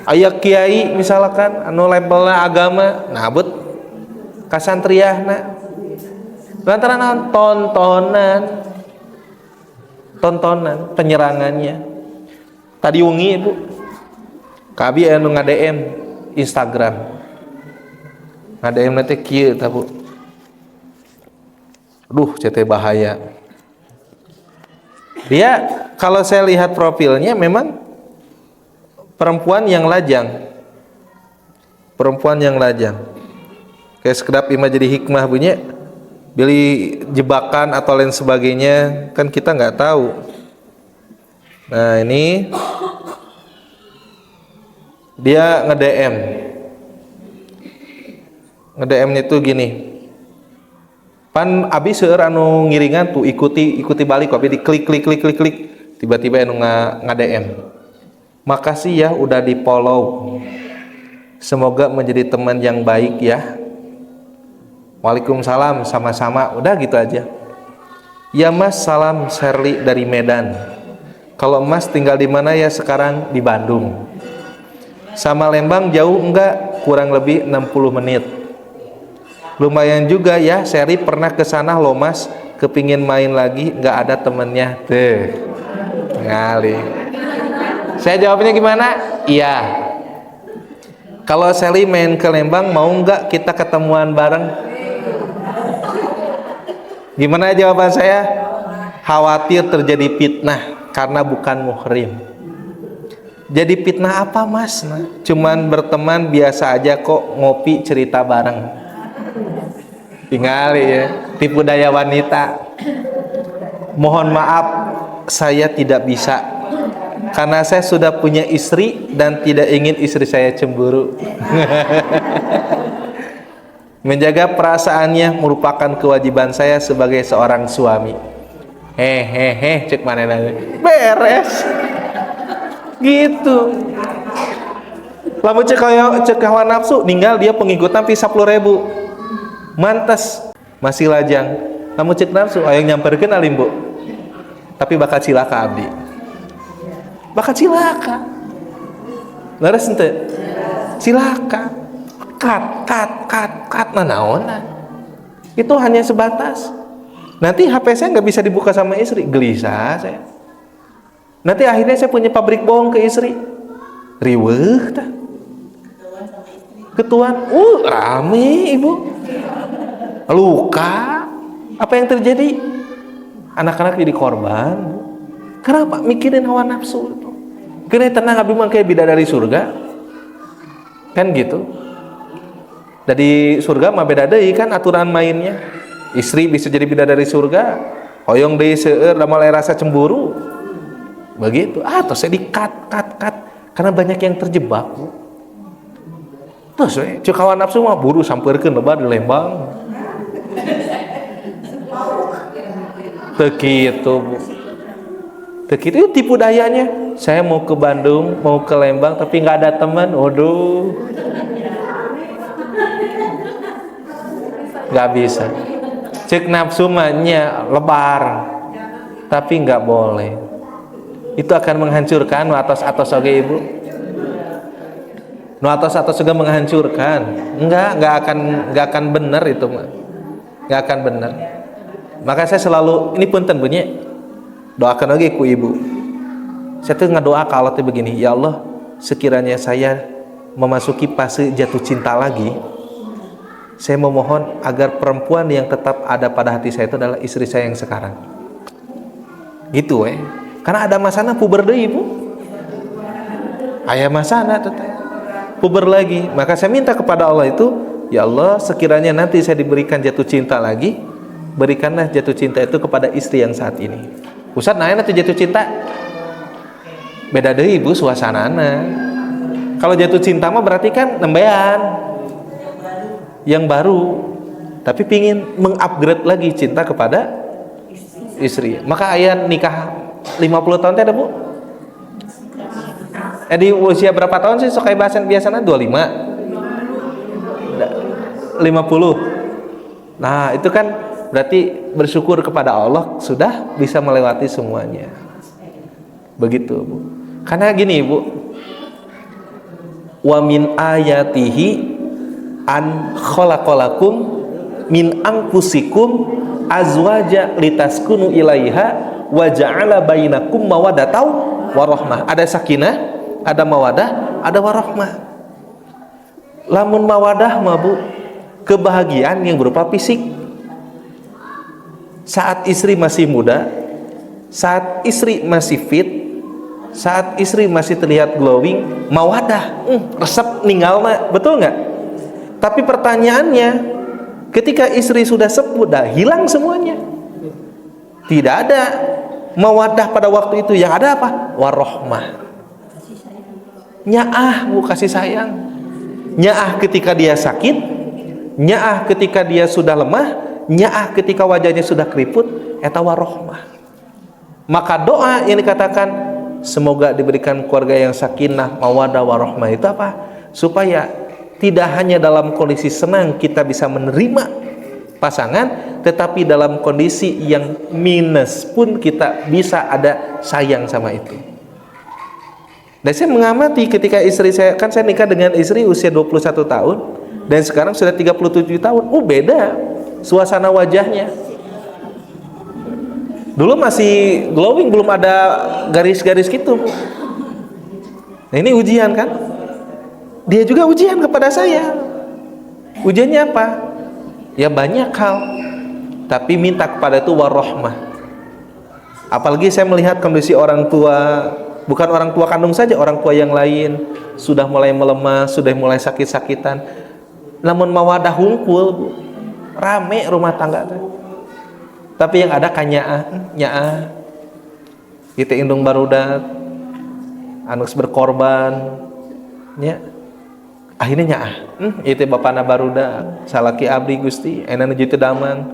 aya kiai misalkan anu labelna agama nah beut kasantriahna lantaran tontonan penyerangannya tadi wengi Ibu kabi anu nge-DM Instagram nge-DM nanti kieu tah Bu duh CT bahaya dia kalau saya lihat profilnya memang perempuan yang lajang kayak sekedap imah jadi hikmah bunyi beli jebakan atau lain sebagainya kan kita nggak tahu. Nah ini dia nge-DM-nya tuh gini pan abi seueur anu ngiringan tuh ikuti balik tapi diklik tiba-tiba anu nge-DM makasih ya udah di follow semoga menjadi teman yang baik ya. Waalaikumsalam sama-sama udah gitu aja ya Mas salam Sherly dari Medan kalau Mas tinggal di mana ya sekarang di Bandung sama Lembang jauh enggak kurang lebih 60 menit lumayan juga ya Sherly pernah kesana loh Mas kepingin main lagi nggak ada temennya tuh ngali. Saya jawabnya gimana? Iya. Kalau Sherly main ke Lembang mau nggak kita ketemuan bareng? Gimana jawaban saya? Khawatir terjadi fitnah karena bukan muhrim. Jadi fitnah apa Mas? Nah, cuman berteman biasa aja kok ngopi cerita bareng. Tinggal ya tipu daya wanita. Mohon maaf saya tidak bisa. Karena saya sudah punya istri dan tidak ingin istri saya cemburu. Menjaga perasaannya merupakan kewajiban saya sebagai seorang suami. Cek mana nanya beres gitu. Lamun cek hawa nafsu ninggal dia pengikutan pi 10.000 mantas masih lajang. Lamun cek nafsu aya nyamperkeun alimbo tapi bakal cilaka abdi. Bakal cilaka leres ente cilaka kat naona itu hanya sebatas nanti HP saya nggak bisa dibuka sama istri gelisah saya nanti akhirnya saya punya pabrik bohong ke istri riweuh tah ketuan rame ibu luka apa yang terjadi anak-anak jadi korban. Kenapa mikirin hawa nafsu itu? Kena tenang abi mah kayak bidadari surga. Kan gitu. Dari surga mah beda deui kan aturan mainnya. Istri bisa jadi bidadari surga, hoyong deui seueur da mulai rasa cemburu. Begitu. Terus saya di-cut. Karena banyak yang terjebak. Terus cek hawa nafsu mah buru sampeurkeun lebar di Lembang. Teu kitu, Bu. Begitu tipu dayanya. Saya mau ke Bandung, mau ke Lembang, tapi nggak ada teman. Waduh, nggak bisa. Cek nafsu mahnya lebar, tapi nggak boleh. Itu akan menghancurkan. Nu atos oge ibu. Nu atos juga menghancurkan. Nggak akan benar itu mah. Nggak akan benar. Maka saya selalu ini punten bunyi. Doakan lagi ku ibu. Saya tuh ngedoa kalau tuh begini, ya Allah, sekiranya saya memasuki fase jatuh cinta lagi, saya memohon agar perempuan yang tetap ada pada hati saya itu adalah istri saya yang sekarang. Gitu karena ada masana puber deui ibu. Aya masana teteh puber lagi. Maka saya minta kepada Allah itu, ya Allah, sekiranya nanti saya diberikan jatuh cinta lagi, berikanlah jatuh cinta itu kepada istri yang saat ini. Ustaz naena tuh jatuh cinta beda deui ibu suasanana. Kalau jatuh cinta mah berarti kan nembean yang baru, tapi pingin mengupgrade lagi cinta kepada istri. Maka aya nikah 50 tahun teh ada Bu. Di usia berapa tahun sih sok biasana 25 50. Nah itu kan berarti bersyukur kepada Allah sudah bisa melewati semuanya. Begitu, Bu. Karena gini, Bu. Wa min ayatihi an khalaqalakum min anfusikum azwaja litaskunu ilaiha wa ja'ala bainakum mawaddatan warahmah. Ada sakinah, ada mawadah, ada warahmah. Lamun mawadah mah, Bu, kebahagiaan yang berupa fisik. Saat istri masih muda, saat istri masih fit, saat istri masih terlihat glowing, mawadah, resep ninggal mah, betul nggak? Tapi pertanyaannya, ketika istri sudah sepuh, dah hilang semuanya. Tidak ada mawadah pada waktu itu. Yang ada apa? Warahmah. Nyaah, Bu, kasih sayang. Nyaah ketika dia sakit, nyaah ketika dia sudah lemah, nyaah ketika wajahnya sudah keriput, eta warahmah. Maka doa yang dikatakan semoga diberikan keluarga yang sakinah, mawadah, warahmah itu apa? Supaya tidak hanya dalam kondisi senang kita bisa menerima pasangan, tetapi dalam kondisi yang minus pun kita bisa ada sayang sama itu. Dan saya mengamati ketika istri saya, kan saya nikah dengan istri usia 21 tahun dan sekarang sudah 37 tahun. Beda suasana wajahnya. Dulu masih glowing, belum ada garis-garis gitu. Nah, ini ujian kan? Dia juga ujian kepada saya. Ujiannya apa? Ya banyak hal. Tapi minta kepada itu warahmah. Apalagi saya melihat kondisi orang tua, bukan orang tua kandung saja, orang tua yang lain sudah mulai melemah, sudah mulai sakit-sakitan. Namun mawadah hungkul, Bu. Rame rumah tangga tuh. Tapi yang ada kan nyaah. Kita indung barudak, anus berkorban, ya. Akhirnya nyaah. Itu bapana barudak, salaki abdi Gusti, enak nuju teu damang,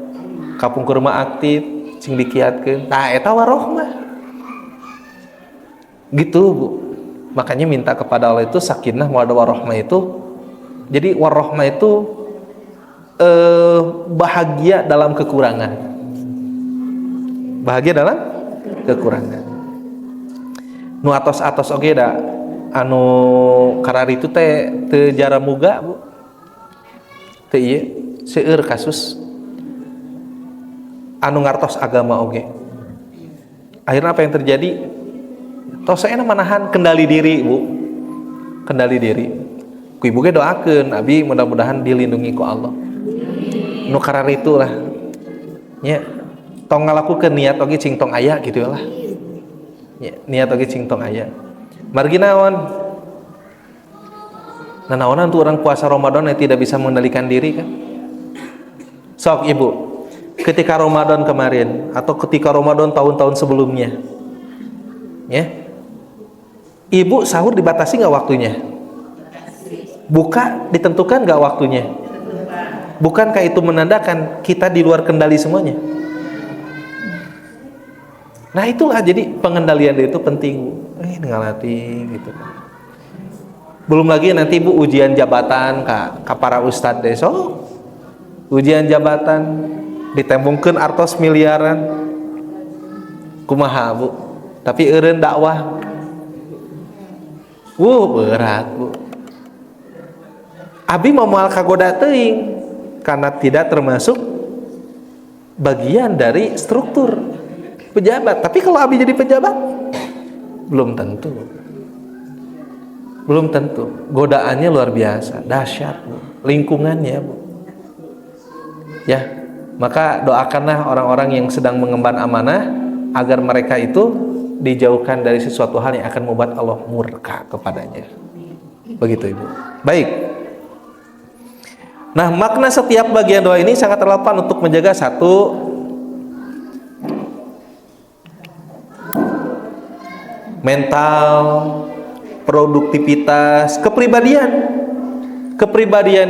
kapung ke rumah aktif, sing dikiatkeun. Nah, eta warahmah. Gitu, Bu. Makanya minta kepada Allah itu sakinah, mawaddah, warahmah itu. Jadi warahmah itu bahagia dalam kekurangan. Bahagia dalam kekurangan. Nu atos-atos oge da anu karar itu teh teu jara muga, Bu. Teu ieu seueur kasus anu ngartos agama oge. Akhirnya apa yang terjadi? Tos saya manahan kendali diri, Bu. Kendali diri. Ku ibu ge doakeun abi mudah-mudahan dilindungi ku Allah. Nu karar itulah. Nya tong ngalakukeun niat oge cing tong aya gitu lah. Nya niat oge cing tong aya. Margi naon? Nanaonan tuh orang puasa Ramadan yang tidak bisa mengendalikan diri kan? Sok ibu, ketika Ramadan kemarin atau ketika Ramadan tahun-tahun sebelumnya, ya, ibu sahur dibatasi nggak waktunya? Buka ditentukan nggak waktunya? Bukankah itu menandakan kita di luar kendali semuanya? Nah itulah jadi pengendalian itu penting. Ngalati gitu. Belum lagi nanti Bu ujian jabatan ka para ustad deh. So ujian jabatan ditembungkeun artos miliaran. Kumaha, Bu? Tapi eureun dakwah. Berat, Bu. Abi moal kagoda teuing karena tidak termasuk bagian dari struktur pejabat. Tapi kalau abi jadi pejabat, belum tentu. Belum tentu. Godaannya luar biasa, dahsyat, Bu. Lingkungannya, Bu. Ya, maka doakanlah orang-orang yang sedang mengemban amanah agar mereka itu dijauhkan dari sesuatu hal yang akan membuat Allah murka kepadanya. Begitu, Ibu. Baik. Nah, makna setiap bagian doa ini sangat relevan untuk menjaga satu, mental, produktivitas, kepribadian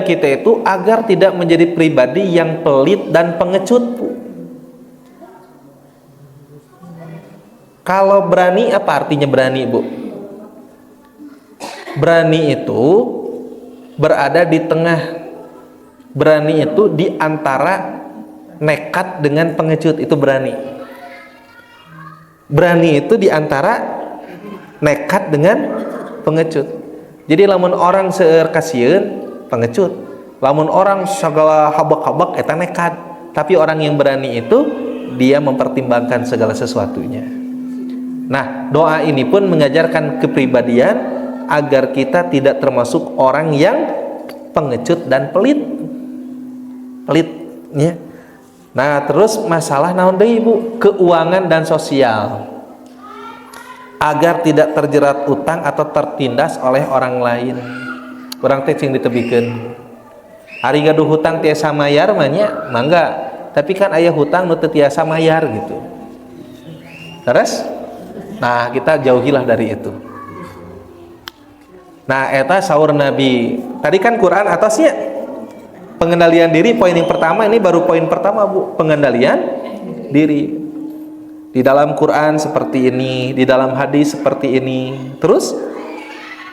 kita itu agar tidak menjadi pribadi yang pelit dan pengecut, Bu. Kalau berani, apa artinya berani, Bu? Berani itu berada di tengah. Berani itu di antara nekat dengan pengecut, itu berani. Berani itu di antara nekat dengan pengecut. Jadi lamun orang seueur kasieun pengecut, lamun orang segala habak-habak eta nekat. Tapi orang yang berani itu dia mempertimbangkan segala sesuatunya. Nah, doa ini pun mengajarkan kepribadian agar kita tidak termasuk orang yang pengecut dan pelit. Pelit ya. Nah, terus masalah naon deui Ibu? Keuangan dan sosial. Agar tidak terjerat utang atau tertindas oleh orang lain. Urang teh cing ditebikeun. Ari gaduh hutang tiasa mayar mah nya, mangga. Tapi kan aya hutang nu teu tiasa mayar gitu. Terus? Nah, kita jauhilah dari itu. Nah, eta saur Nabi. Tadi kan Quran atasnya pengendalian diri, poin yang pertama, ini baru poin pertama Bu, pengendalian diri. Di dalam Quran seperti ini, di dalam hadis seperti ini. Terus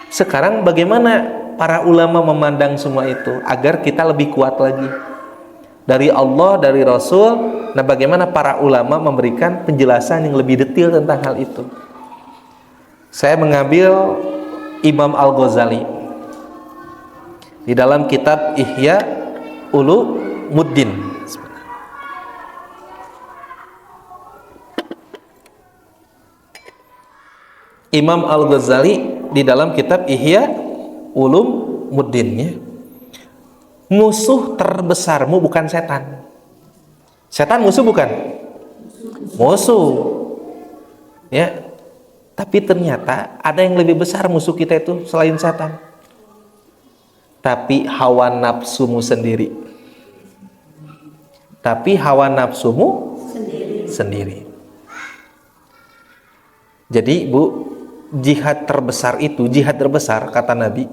sekarang bagaimana para ulama memandang semua itu agar kita lebih kuat lagi dari Allah, dari Rasul. Nah, bagaimana para ulama memberikan penjelasan yang lebih detail tentang hal itu. Saya mengambil Imam Al-Ghazali di dalam kitab Ihya Ulumuddin. Imam Al-Ghazali di dalam kitab Ihya Ulumuddin ya. Musuh terbesarmu bukan setan. Setan musuh bukan? Musuh. Ya. Tapi ternyata ada yang lebih besar musuh kita itu selain setan. Tapi hawa nafsumu sendiri. Tapi hawa nafsumu sendiri. Jadi Bu, jihad terbesar itu, jihad terbesar kata Nabi.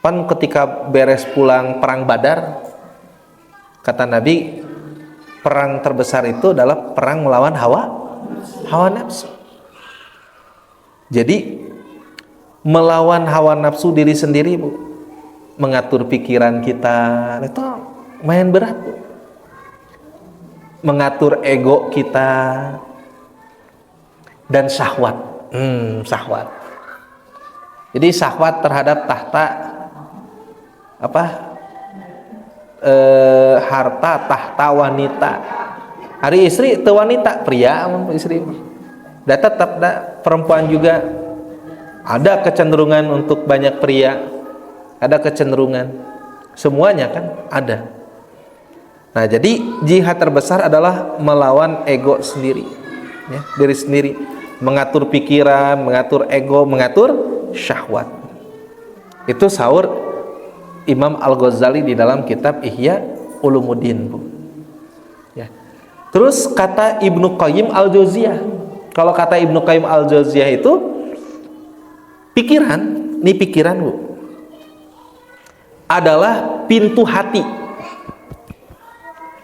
Pan ketika beres pulang perang Badar, kata Nabi, perang terbesar itu adalah perang melawan hawa nafsu. Jadi melawan hawa nafsu diri sendiri Bu, mengatur pikiran kita itu main berat Bu. Mengatur ego kita dan syahwat. Syahwat. Jadi syahwat terhadap tahta harta, tahta, wanita. Hari istri teu wanita, pria istri. Dan tetap perempuan juga ada kecenderungan untuk banyak pria, ada kecenderungan, semuanya kan ada. Nah, jadi jihad terbesar adalah melawan ego sendiri ya, diri sendiri, mengatur pikiran, mengatur ego, mengatur syahwat. Itu sahur Imam Al-Ghazali di dalam kitab Ihya Ulumuddin Bu ya. Terus kata Ibnu Qayyim Al-Jauziyah, kalau kata Ibnu Qayyim Al-Jauziyah itu pikiran, nih pikiran Bu, adalah pintu hati.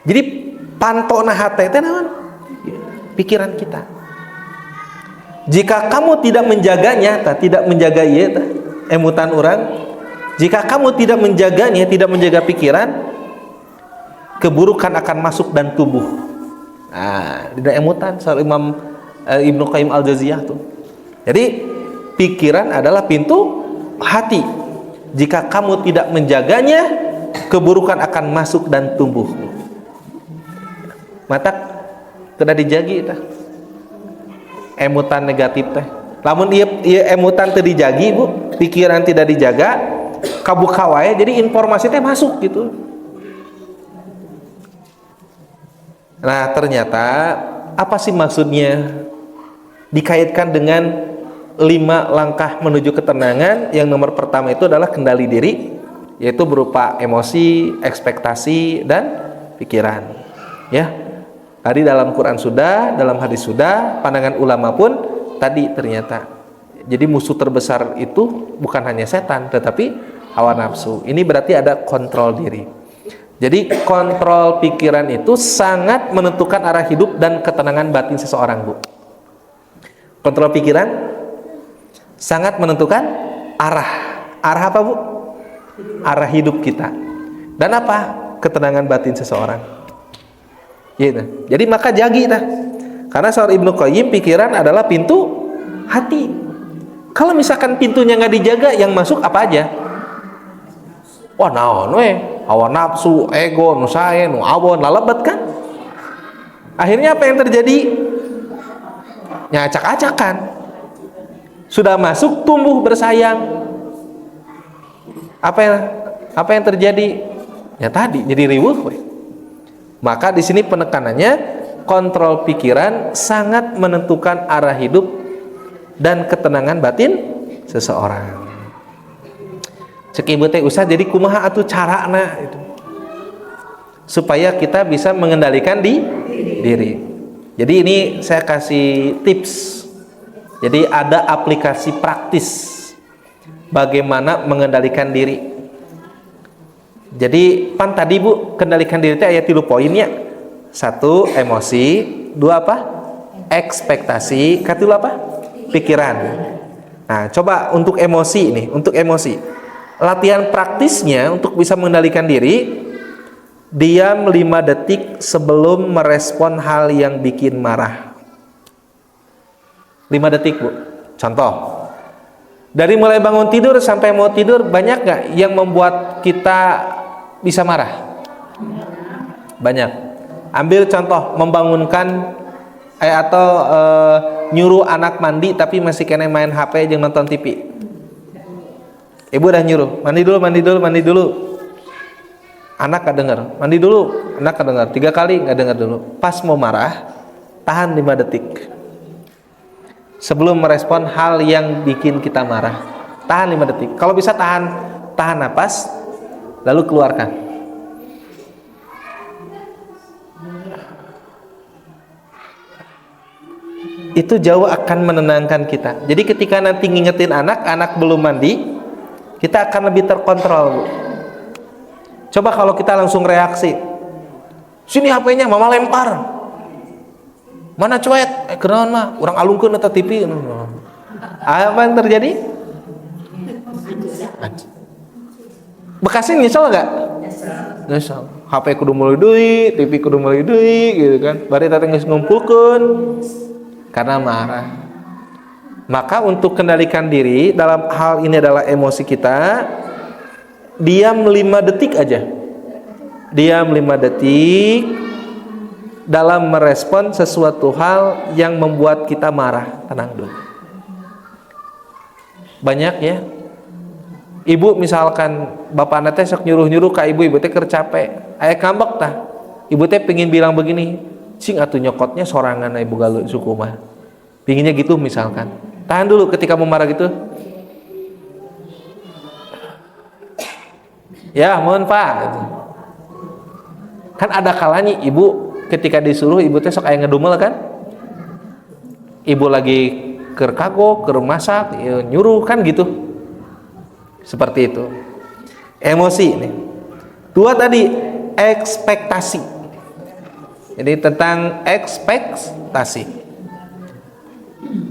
Jadi pantona hati itu naon? Pikiran kita. Jika kamu tidak menjaganya, tidak menjaga ieu emutan orang, jika kamu tidak menjaganya, tidak menjaga pikiran, keburukan akan masuk dan tumbuh. Nah, tidak emutan soal Imam Ibnu Qayyim Al-Jauziyah tuh. Jadi pikiran adalah pintu hati. Jika kamu tidak menjaganya, keburukan akan masuk dan tumbuh. Mata kena dijagi tah. Emutan negatif teh. Lamun ieu emutan teu dijagi Bu, pikiran tidak dijaga, kabuka wae, jadi informasi teh masuk gitu. Nah, ternyata apa sih maksudnya dikaitkan dengan 5 langkah menuju ketenangan? Yang nomor pertama itu adalah kendali diri, yaitu berupa emosi, ekspektasi, dan pikiran ya. Tadi dalam Quran sudah, dalam hadis sudah, pandangan ulama pun tadi ternyata. Jadi musuh terbesar itu bukan hanya setan, tetapi hawa nafsu. Ini berarti ada kontrol diri. Jadi kontrol pikiran itu sangat menentukan arah hidup dan ketenangan batin seseorang Bu. Kontrol pikiran sangat menentukan arah apa Bu? Arah hidup kita. Dan apa? Ketenangan batin seseorang. Gitu. Jadi maka jagi dah. Karena seorang Ibnu Qayyim, pikiran adalah pintu hati. Kalau misalkan pintunya nggak dijaga, yang masuk apa aja? Wah naon we, hawa nafsu, ego, nu sae, nu awon, lalabat kan? Akhirnya apa yang terjadi? Ya acak-acakan. Sudah masuk tumbuh bersayang. Apa yang terjadi? Ya tadi jadi riweuh we. Maka di sini penekanannya kontrol pikiran sangat menentukan arah hidup dan ketenangan batin seseorang. Cek ibu teh usah jadi kumaha atuh carana itu. Supaya kita bisa mengendalikan diri. Jadi ini saya kasih tips. Jadi ada aplikasi praktis bagaimana mengendalikan diri. Jadi pan tadi Bu, kendalikan diri itu ayat 3 poinnya. 1 emosi, 2 apa? Ekspektasi, ketiga apa? Pikiran. Nah, coba untuk emosi nih, untuk emosi. Latihan praktisnya untuk bisa mengendalikan diri, diam 5 detik sebelum merespon hal yang bikin marah. 5 detik Bu. Contoh, dari mulai bangun tidur sampai mau tidur, banyak gak yang membuat kita bisa marah? Banyak. Ambil contoh, membangunkan atau nyuruh anak mandi tapi masih kena main HP jeung nonton TV. Ibu udah nyuruh, mandi dulu. Anak gak denger, mandi dulu, anak gak denger, 3 kali gak denger dulu. Pas mau marah, tahan 5 detik sebelum merespon hal yang bikin kita marah. Tahan 5 detik. Kalau bisa tahan napas, lalu keluarkan. Itu jauh akan menenangkan kita. Jadi ketika nanti ngingetin anak belum mandi, kita akan lebih terkontrol Bu. Coba kalau kita langsung reaksi, sini HP-nya mama lempar, mana cuek, kenaon mah, orang alungkeun eta TV. Apa yang terjadi? Bekasnya nyesel gak? Nyesel. HP kudu meuli deui, TV kudu meuli deui gitu kan. Bari teh geus ngumpulkeun karena marah. Maka untuk kendalikan diri dalam hal ini adalah emosi kita, diam 5 detik aja. Diam 5 detik dalam merespon sesuatu hal yang membuat kita marah. Tenang dulu. Banyak ya. Ibu misalkan bapak teh sok nyuruh-nyuruh ka ibu teh keur capek. Aya ngambek tah. Ibu teh pengen bilang begini, cing atuh nyokotnya sorangan ibu galuh suku mah. Pinginnya gitu misalkan. Tahan dulu ketika mau marah gitu. Ya, mohon Pak. Kan ada kalanya ibu ketika disuruh, ibu teh sok aya ngedumel kan? Ibu lagi keur kagok, keur masak, ya, nyuruh kan gitu. Seperti itu. Emosi nih. 2 tadi ekspektasi. Jadi tentang ekspektasi.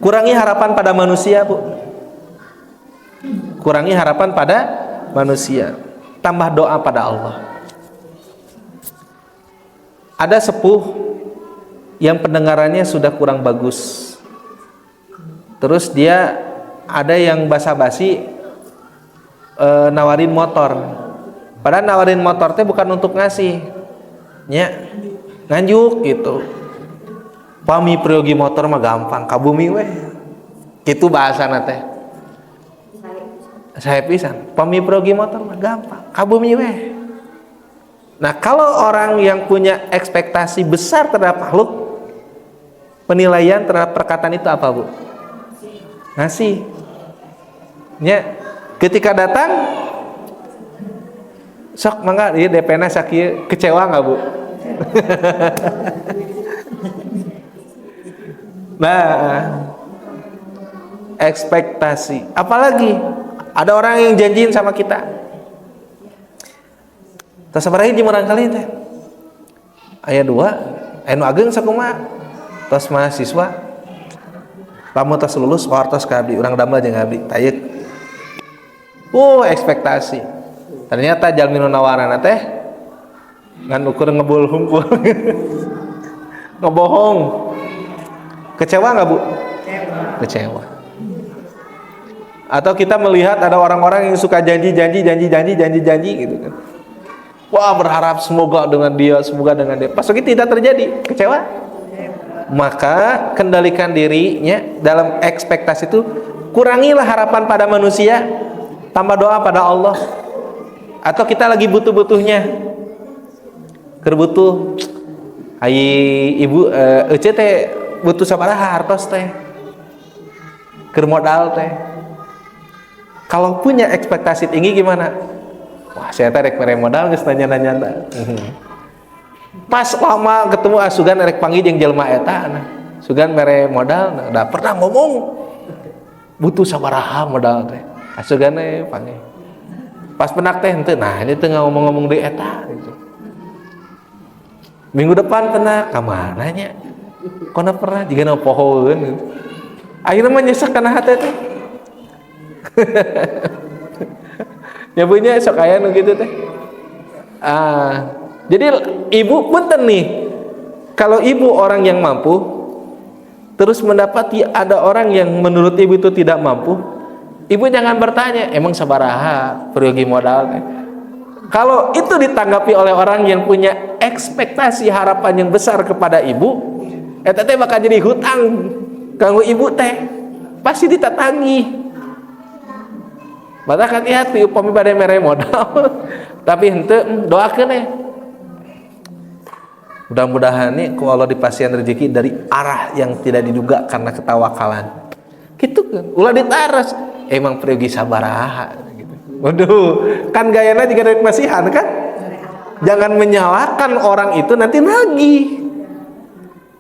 Kurangi harapan pada manusia, Bu. Kurangi harapan pada manusia. Tambah doa pada Allah. Ada sepuh yang pendengarannya sudah kurang bagus. Terus dia ada yang basa-basi nawarin motor. Padahal nawarin motor teh bukan untuk ngasih. Nya nganjuk gitu. Pami priogi motor mah gampang, kabumi weh. Kitu bahasana teh. Saya pisan, pami priogi motor mah gampang, kabumi weh. Nah, kalau orang yang punya ekspektasi besar terhadap makhluk, penilaian terhadap perkataan itu apa, Bu? Ngasih. Nya, ketika datang, sok mangga ieu DP-na sakieu, kecewa enggak, Bu? Nah, ekspektasi. Apalagi ada orang yang janjiin sama kita. Tas sabaraha hiji urang kali teh. Aya 2, anu ageng sakumaha? Tos mahasiswa. Lamun tos lulus wartos ka abdi, urang damel jeung abdi, tayeuk. Ekspektasi. Ternyata jalmi nu nawarana teh ngan ukur ngebul hungkul. Ngebohong. Kecewa enggak, Bu? Kecewa. Atau kita melihat ada orang-orang yang suka janji gitu kan. Wah, berharap semoga dengan dia. Pas begitu tidak terjadi, kecewa. Maka kendalikan dirinya dalam ekspektasi itu, kurangilah harapan pada manusia, tambah doa pada Allah. Atau kita lagi butuh-butuhnya, kerbutuh, ibu ece teh butuh sabaraha hartos teh, keur modal teh. Kalau punya ekspektasi tinggi gimana? Wah, saya tarik mere modal geus nanya-nanya. Pas lama ketemu asugan rek panggil jeung jelema eta, sugan mere modal, da pernah ngomong butuh sabaraha modal teh. Asugan panggil. Pas penak teh henteu, nah ini teu ngomong-ngomong deui eta gitu. Minggu depan penak, ka mana nya? Kona pernah jiga na pohoeun gitu. Akhirnya mah nyesek kana hate teh. Nyabunya sok aya nu gitu teh. Jadi ibu punten nih, kalau ibu orang yang mampu terus mendapati ada orang yang menurut ibu itu tidak mampu, ibu jangan bertanya emang sabaraha peryogi modal teh. Kalau itu ditanggapi oleh orang yang punya ekspektasi harapan yang besar kepada ibu, eta teh bakal jadi hutang kanggo ibu teh, pasti ditatangi. Mata hati-hati upami bade mere modal tapi henteu doakeun mudah-mudahan nih ku Allah dipasihan rezeki dari arah yang tidak diduga karena ketawakalan gitu kan. Ulah ditaras emang pergi sabaraha gitu. Waduh, kan gayana juga dari masihan kan. Jangan menyalahkan orang itu nanti nagih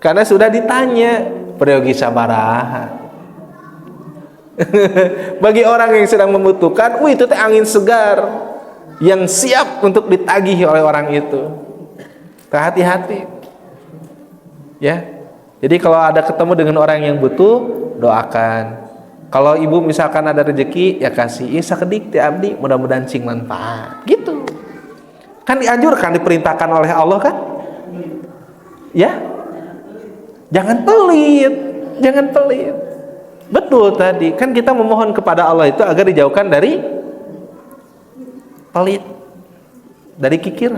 karena sudah ditanya pergi sabaraha. Bagi orang yang sedang membutuhkan, itu teh angin segar yang siap untuk ditagih oleh orang itu. Hati-hati ya. Jadi kalau ada ketemu dengan orang yang butuh, doakan. Kalau ibu misalkan ada rezeki, ya kasih sakedik ti abdi, mudah-mudahan cing manfaat gitu. Kan dianjurkan, diperintahkan oleh Allah kan. Ya, jangan pelit. Betul tadi, kan kita memohon kepada Allah itu agar dijauhkan dari pelit, dari kikir,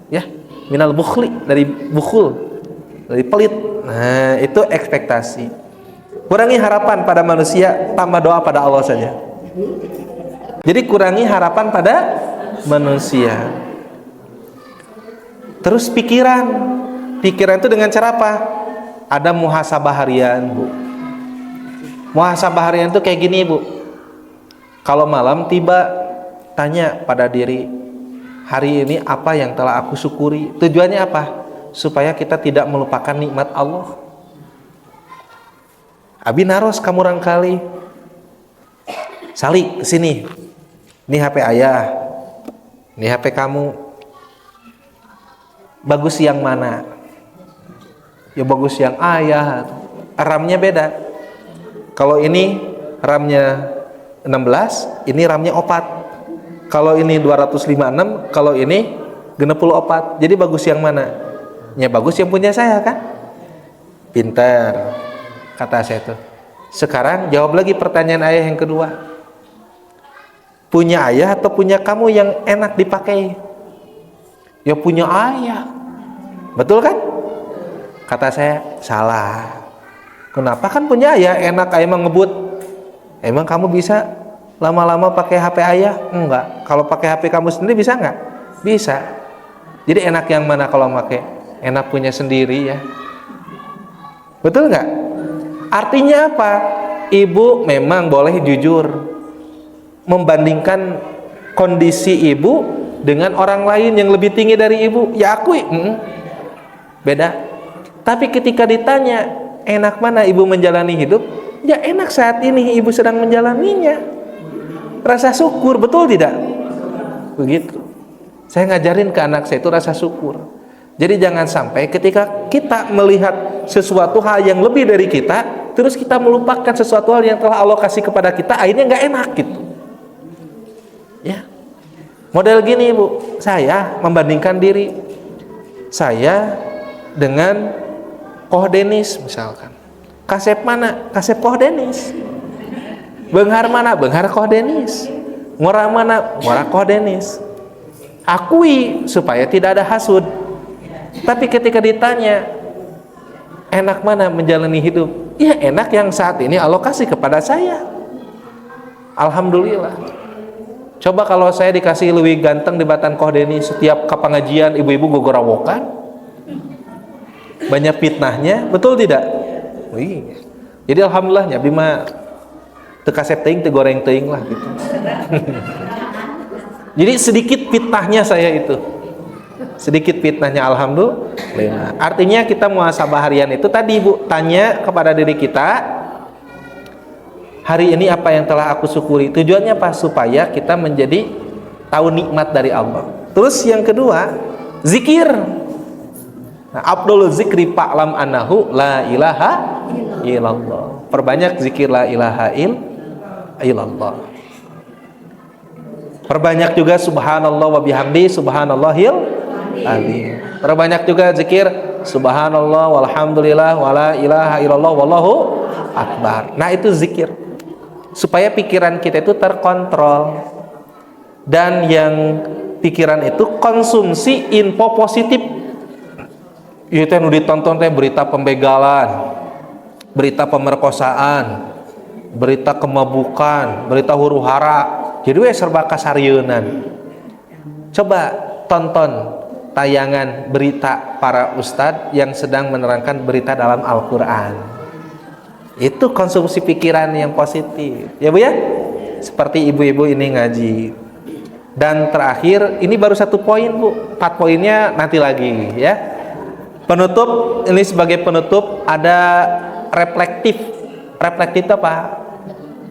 ya, minal bukhli, dari bukhul, dari pelit. Nah, itu ekspektasi. Kurangi harapan pada manusia, tambah doa pada Allah saja. Jadi kurangi harapan pada manusia. Terus pikiran itu dengan cara apa? Ada muhasabah harian, Bu. Muhasabah harian itu kayak gini, Bu. Kalau malam tiba, tanya pada diri, hari ini apa yang telah aku syukuri? Tujuannya apa? Supaya kita tidak melupakan nikmat Allah. Abi naros kamu rangkali. Sali kesini. Ini HP ayah. Ini HP kamu. Bagus yang mana? Ya bagus yang ayah. RAM-nya beda. Kalau ini RAM-nya 16, ini RAM-nya 4. Kalau ini 256, kalau ini 64. Jadi bagus yang mana? Ya bagus yang punya saya kan? Pinter, kata saya tuh. Sekarang jawab lagi pertanyaan ayah yang kedua. Punya ayah atau punya kamu yang enak dipakai? Ya punya ayah. Betul kan? Kata saya, salah. Kenapa? Kan punya ayah enak, ayah emang ngebut. Emang kamu bisa lama-lama pakai HP ayah? Enggak. Kalau pakai HP kamu sendiri bisa enggak? Bisa. Jadi enak yang mana kalau pakai? Enak punya sendiri ya. Betul enggak? Artinya apa? Ibu memang boleh jujur membandingkan kondisi ibu dengan orang lain yang lebih tinggi dari ibu. Ya akui, beda. Tapi ketika ditanya enak mana ibu menjalani hidup, ya enak saat ini ibu sedang menjalaninya. Rasa syukur, betul tidak? Begitu. Saya ngajarin ke anak saya itu rasa syukur. Jadi jangan sampai ketika kita melihat sesuatu hal yang lebih dari kita, terus kita melupakan sesuatu hal yang telah Allah kasih kepada kita, akhirnya nggak enak gitu. Ya, model gini ibu, saya membandingkan diri saya dengan Koh Denis misalkan. Kasep mana? Kasep Koh Denis. Beunghar mana? Beunghar Koh Denis. Ngora mana? Ngora Koh Denis. Akui supaya tidak ada hasud. Tapi ketika ditanya, enak mana menjalani hidup? Ya enak yang saat ini Allah kasih kepada saya. Alhamdulillah. Coba kalau saya dikasih lebih ganteng di Batan Koh Denis, setiap ke pengajian ibu-ibu gogorawokan, banyak fitnahnya, betul tidak? Wih. Jadi alhamdulillahnya bima teu kasep teuing teu goreng teuing lah gitu. Jadi sedikit fitnahnya saya itu. Sedikit fitnahnya alhamdulillah. Artinya kita muhasabah harian itu tadi Bu, tanya kepada diri kita, hari ini apa yang telah aku syukuri? Tujuannya apa? Supaya kita menjadi tahu nikmat dari Allah. Terus yang kedua, zikir. Nah, Abdul zikri fa'lam annahu la ilaha illallah. Perbanyak zikir la ilaha illallah. Perbanyak juga subhanallah wa bihamdi subhanallahil azim. Perbanyak juga zikir subhanallah walhamdulillah wala ilaha illallah wallahu akbar. Nah, itu zikir. Supaya pikiran kita itu terkontrol. Dan yang pikiran itu konsumsi info positif. Ieu teh nu ditonton teh berita pembegalan, berita pemerkosaan, berita kemabukan, berita huru-hara. Jadi we serba kasarieunnan. Coba tonton tayangan berita para ustadz yang sedang menerangkan berita dalam Al-Qur'an. Itu konsumsi pikiran yang positif. Ya Bu ya? Seperti ibu-ibu ini ngaji. Dan terakhir, ini baru 1 poin Bu. 4 poinnya nanti lagi ya. Penutup, ini sebagai penutup ada reflektif. Reflektif itu apa?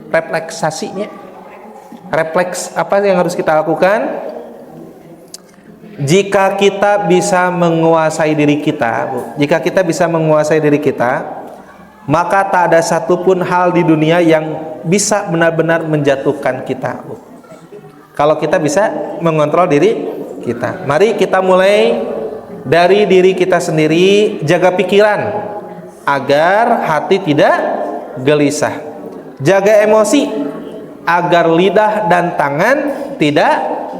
Refleksasinya. Refleks apa yang harus kita lakukan? Jika kita bisa menguasai diri kita, Bu, jika kita bisa menguasai diri kita, maka tak ada satupun hal di dunia yang bisa benar-benar menjatuhkan kita, Bu. Kalau kita bisa mengontrol diri kita. Mari kita mulai dari diri kita sendiri, jaga pikiran agar hati tidak gelisah. Jaga emosi agar lidah dan tangan tidak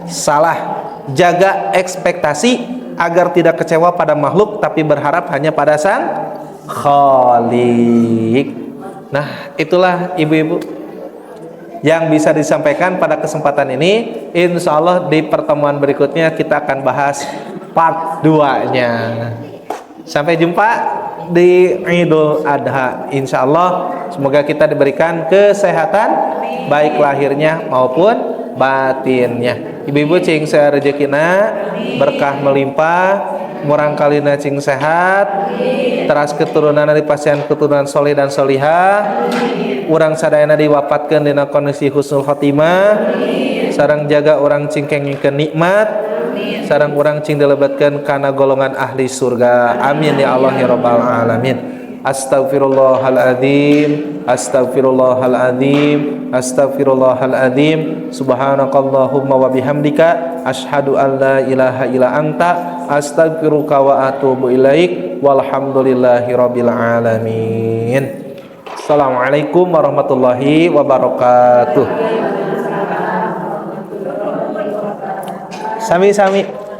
salah. Jaga ekspektasi agar tidak kecewa pada makhluk tapi berharap hanya pada Sang Khaliq. Nah, itulah ibu-ibu yang bisa disampaikan pada kesempatan ini. Insya Allah di pertemuan berikutnya kita akan bahas part 2-nya. Sampai jumpa di Idul Adha. Insya Allah semoga kita diberikan kesehatan baik lahirnya maupun batinnya. Ibu-ibu cing saya rezekina berkah melimpah, murang kalina cing sehat, teras keturunan dari pasien keturunan soleh dan solihah, urang sadayana diwafatkeun dina kondisi husnul khotimah, sareng jaga urang cing kengingkeun nikmat, sareng urang cing dilebetkeun kana golongan ahli surga. Amin ya Allah ya rabbal alamin. Astaghfirullahaladzim, astaghfirullahaladzim, astaghfirullahaladzim. Subhanakallahumma wa bihamdika asyhadu an la ilaha illa anta astaghfiruka wa atubu ilaik. Walhamdulillahi rabbil alamin. Assalamualaikum warahmatullahi wabarakatuh. Sami-sami.